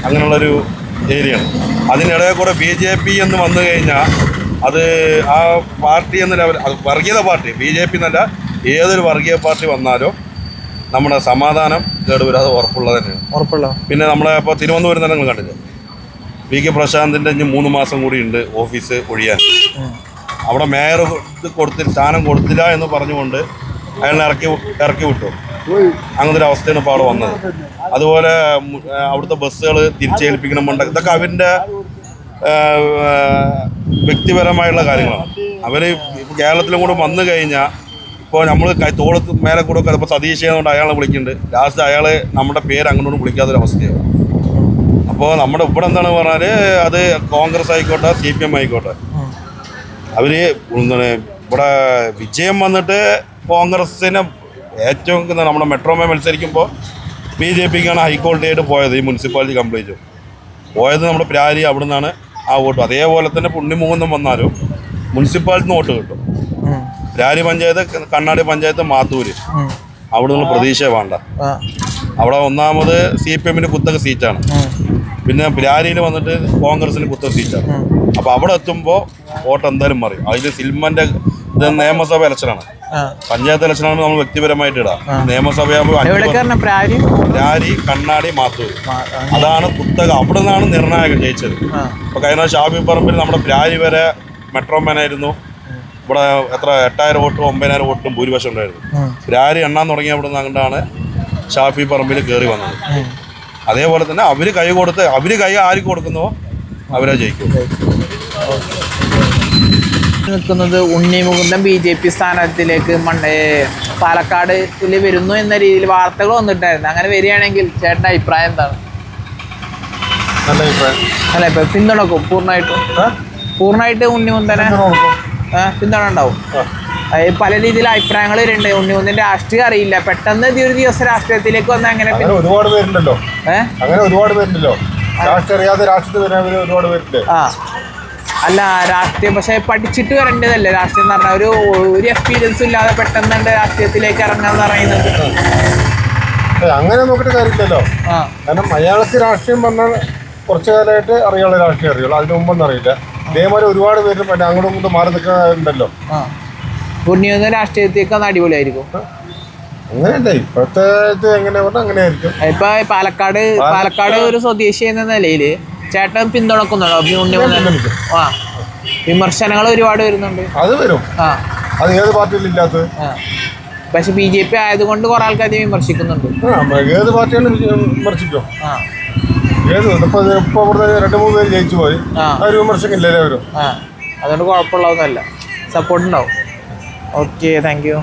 അങ്ങനെയുള്ളൊരു ഏരിയയാണ്. അതിനിടയിൽ കൂടെ BJP എന്ന് വന്നു കഴിഞ്ഞാൽ അത് ആ പാർട്ടി എന്ന ലെവൽ, അത് വർഗീയത പാർട്ടി BJP എന്നല്ല, ഏതൊരു വർഗീയ പാർട്ടി വന്നാലും നമ്മുടെ സമാധാനം കേടുവരാതെ ഉറപ്പുള്ളത് തന്നെയാണ്. പിന്നെ നമ്മളെ ഇപ്പോൾ തിരുവനന്തപുരം തന്നെ നിങ്ങൾ കണ്ടില്ലേ, VK പ്രശാന്തിൻ്റെ 3 മാസം കൂടി ഉണ്ട് ഓഫീസ് ഒഴിയാൻ. അവിടെ മേയർ സ്ഥാനം കൊടുത്തില്ല എന്ന് പറഞ്ഞുകൊണ്ട് അയാളെ ഇറക്കി വിട്ടു. അങ്ങനത്തെ ഒരു അവസ്ഥയാണ് ഇപ്പോൾ അവിടെ വന്നത്. അതുപോലെ അവിടുത്തെ ബസ്സുകൾ തിരിച്ചേൽപ്പിക്കണം, ഇതൊക്കെ അവരുടെ വ്യക്തിപരമായുള്ള കാര്യങ്ങളാണ്. അവർ കേരളത്തിലും കൂടെ വന്നു കഴിഞ്ഞാൽ ഇപ്പോൾ നമ്മൾ തോളത്ത് മേലെ കൂടെ ചിലപ്പോൾ സതീഷ് ചെയ്യുന്നതുകൊണ്ട് അയാളെ വിളിക്കുന്നുണ്ട്. ലാസ്റ്റ് അയാൾ നമ്മുടെ പേര് അങ്ങോട്ടും വിളിക്കാത്തൊരവസ്ഥയാണ്. അപ്പോൾ നമ്മുടെ ഇവിടെ എന്താണ് പറഞ്ഞാൽ അത് കോൺഗ്രസ് ആയിക്കോട്ടെ CPM ആയിക്കോട്ടെ, അവർ എന്താണ് ഇവിടെ വിജയം വന്നിട്ട് കോൺഗ്രസ്സിന് ഏറ്റവും നമ്മുടെ മെട്രോമേ മത്സരിക്കുമ്പോൾ BJPക്കാണ് ഹൈക്കോടതിയായിട്ട് പോയത്. ഈ മുനിസിപ്പാലിറ്റി കംപ്ലീറ്റ് പോയത് നമ്മുടെ പ്രാരി അവിടെ നിന്നാണ് ആ വോട്ട്. അതേപോലെ തന്നെ പുണ്യമുകുന്ദം വന്നാലും മുനിസിപ്പാലിറ്റി നിന്ന് വോട്ട് കിട്ടും. പ്രാരി പഞ്ചായത്ത്, കണ്ണാടി പഞ്ചായത്ത്, മാത്തൂര് അവിടെ നിന്നുള്ള പ്രതീക്ഷ വേണ്ട. അവിടെ ഒന്നാമത് CPMന് കുത്തക സീറ്റാണ്, പിന്നെ പ്രാരിയിൽ വന്നിട്ട് കോൺഗ്രസിന് കുത്തക സീറ്റാണ്. അപ്പോൾ അവിടെ എത്തുമ്പോൾ വോട്ട് എന്തായാലും മറിയും. അതിൽ സിൽമൻ്റെ ഇത് നിയമസഭ ഇലക്ഷനാണ്, പഞ്ചായത്ത് ഇലക്ഷനാണ് നമ്മൾ വ്യക്തിപരമായിട്ട് ഇടാം. നിയമസഭയാകുമ്പോൾ പ്രാരി, കണ്ണാടി, മാത്തൂര് അതാണ് കുത്തക. അവിടെ നിന്നാണ് നിർണായകം ജയിച്ചത്. അപ്പോൾ കഴിഞ്ഞ ഷാഫി പറമ്പിൽ നമ്മുടെ പ്രാരി വരെ മെട്രോമാനായിരുന്നു. ഇവിടെ എത്ര 8000 വോട്ടും 9000 വോട്ടും ഭൂരിപക്ഷം ഉണ്ടായിരുന്നു. പ്രാരി എണ്ണാൻ തുടങ്ങിയ അവിടെ നിന്ന് അങ്ങോട്ടാണ് ഷാഫി പറമ്പിൽ കയറി വന്നത്. അതേപോലെ തന്നെ അവർ കൈ കൊടുത്ത് ആർക്ക് കൊടുക്കുന്നുവോ അവരെ ജയിക്കും. നിൽക്കുന്നത് ഉണ്ണിമുകുന്ദൻ BJP സ്ഥാനാർത്ഥിയിലേക്ക് പാലക്കാടിൽ വരുന്നു എന്ന രീതിയിൽ വാർത്തകൾ വന്നിട്ടായിരുന്നു. അങ്ങനെ വരികയാണെങ്കിൽ ചേട്ടൻ്റെ അഭിപ്രായം എന്താണ്? അല്ല, ഇപ്പൊ പിന്തുണക്കും പൂർണ്ണമായിട്ട് ഉണ്ണിമുകുന്ദനെ പിന്തുണ ഉണ്ടാവും. പല രീതിയിൽ അഭിപ്രായങ്ങൾ വരുന്നുണ്ട്. ഉണ്ണിമുകുന്ദൻ രാഷ്ട്രീയം അറിയില്ല, പെട്ടെന്ന് ഒരു ദിവസം രാഷ്ട്രീയത്തിലേക്ക് വന്നാൽ അങ്ങനെ ഒരുപാട് പേരുണ്ടല്ലോ. അങ്ങനെ ഒരുപാട് പേരുണ്ടല്ലോ രാഷ്ട്രീയം അറിയാതെ രാഷ്ട്രീയത്തിൽ ഒരുപാട് പേരുണ്ട്. അല്ല, രാഷ്ട്രീയം പക്ഷെ പഠിച്ചിട്ട് വരേണ്ടതല്ലേ രാഷ്ട്രീയം എന്ന് പറഞ്ഞാൽ. ഒരു എക്സ്പീരിയൻസും ഇല്ലാതെ പെട്ടെന്ന് രാഷ്ട്രീയത്തിലേക്ക് ഇറങ്ങാന്ന് പറയുന്നത് അങ്ങനെ നോക്കിയിട്ട് കാര്യമില്ലല്ലോ. കാരണം അയാൾക്ക് രാഷ്ട്രീയം പറഞ്ഞാൽ കുറച്ചു കാലമായിട്ട് അറിയാനുള്ള രാഷ്ട്രീയം അറിയുള്ളൂ, അതിന് മുമ്പൊന്നും അറിയില്ല. ഇതേമാതിരി ഒരുപാട് പേര് അങ്ങോട്ടും ഇങ്ങോട്ടും മാറി നിൽക്കുന്നുണ്ടല്ലോ. ഉണ്ണിമുകുന്ദൻ രാഷ്ട്രീയത്തേക്ക് അടിപൊളിയായിരിക്കും. അങ്ങനെയല്ല ഇപ്പോഴത്തെ ഇത് എങ്ങനെ പറഞ്ഞാൽ അങ്ങനെയായിരിക്കും. ഇപ്പൊ പാലക്കാട് ഒരു സ്വദേശി എന്ന നിലയിൽ ചേട്ടൻ പിന്തുണക്കുന്നുണ്ടോ ഉണ്ണിമുകുന്ദൻ? വിമർശനങ്ങൾ ഒരുപാട് വരുന്നുണ്ട്. അത് വരും, അത് ഏത് പാർട്ടിയിലും ഇല്ലാത്തത്. പക്ഷെ BJP ആയതുകൊണ്ട് കുറെ ആൾക്കാർ വിമർശിക്കുന്നുണ്ട്. ഏത് പാർട്ടിയാണ് വിമർശിക്കും? ഏത് ഇപ്പൊ 2-3 പേര് ജയിച്ചു പോയി, അവർ വിമർശിക്കില്ലല്ലോ അവരും. അതുകൊണ്ട് കുഴപ്പമുള്ളതൊന്നുമല്ല, സപ്പോർട്ട് ഉണ്ടാവും. Okay, thank you.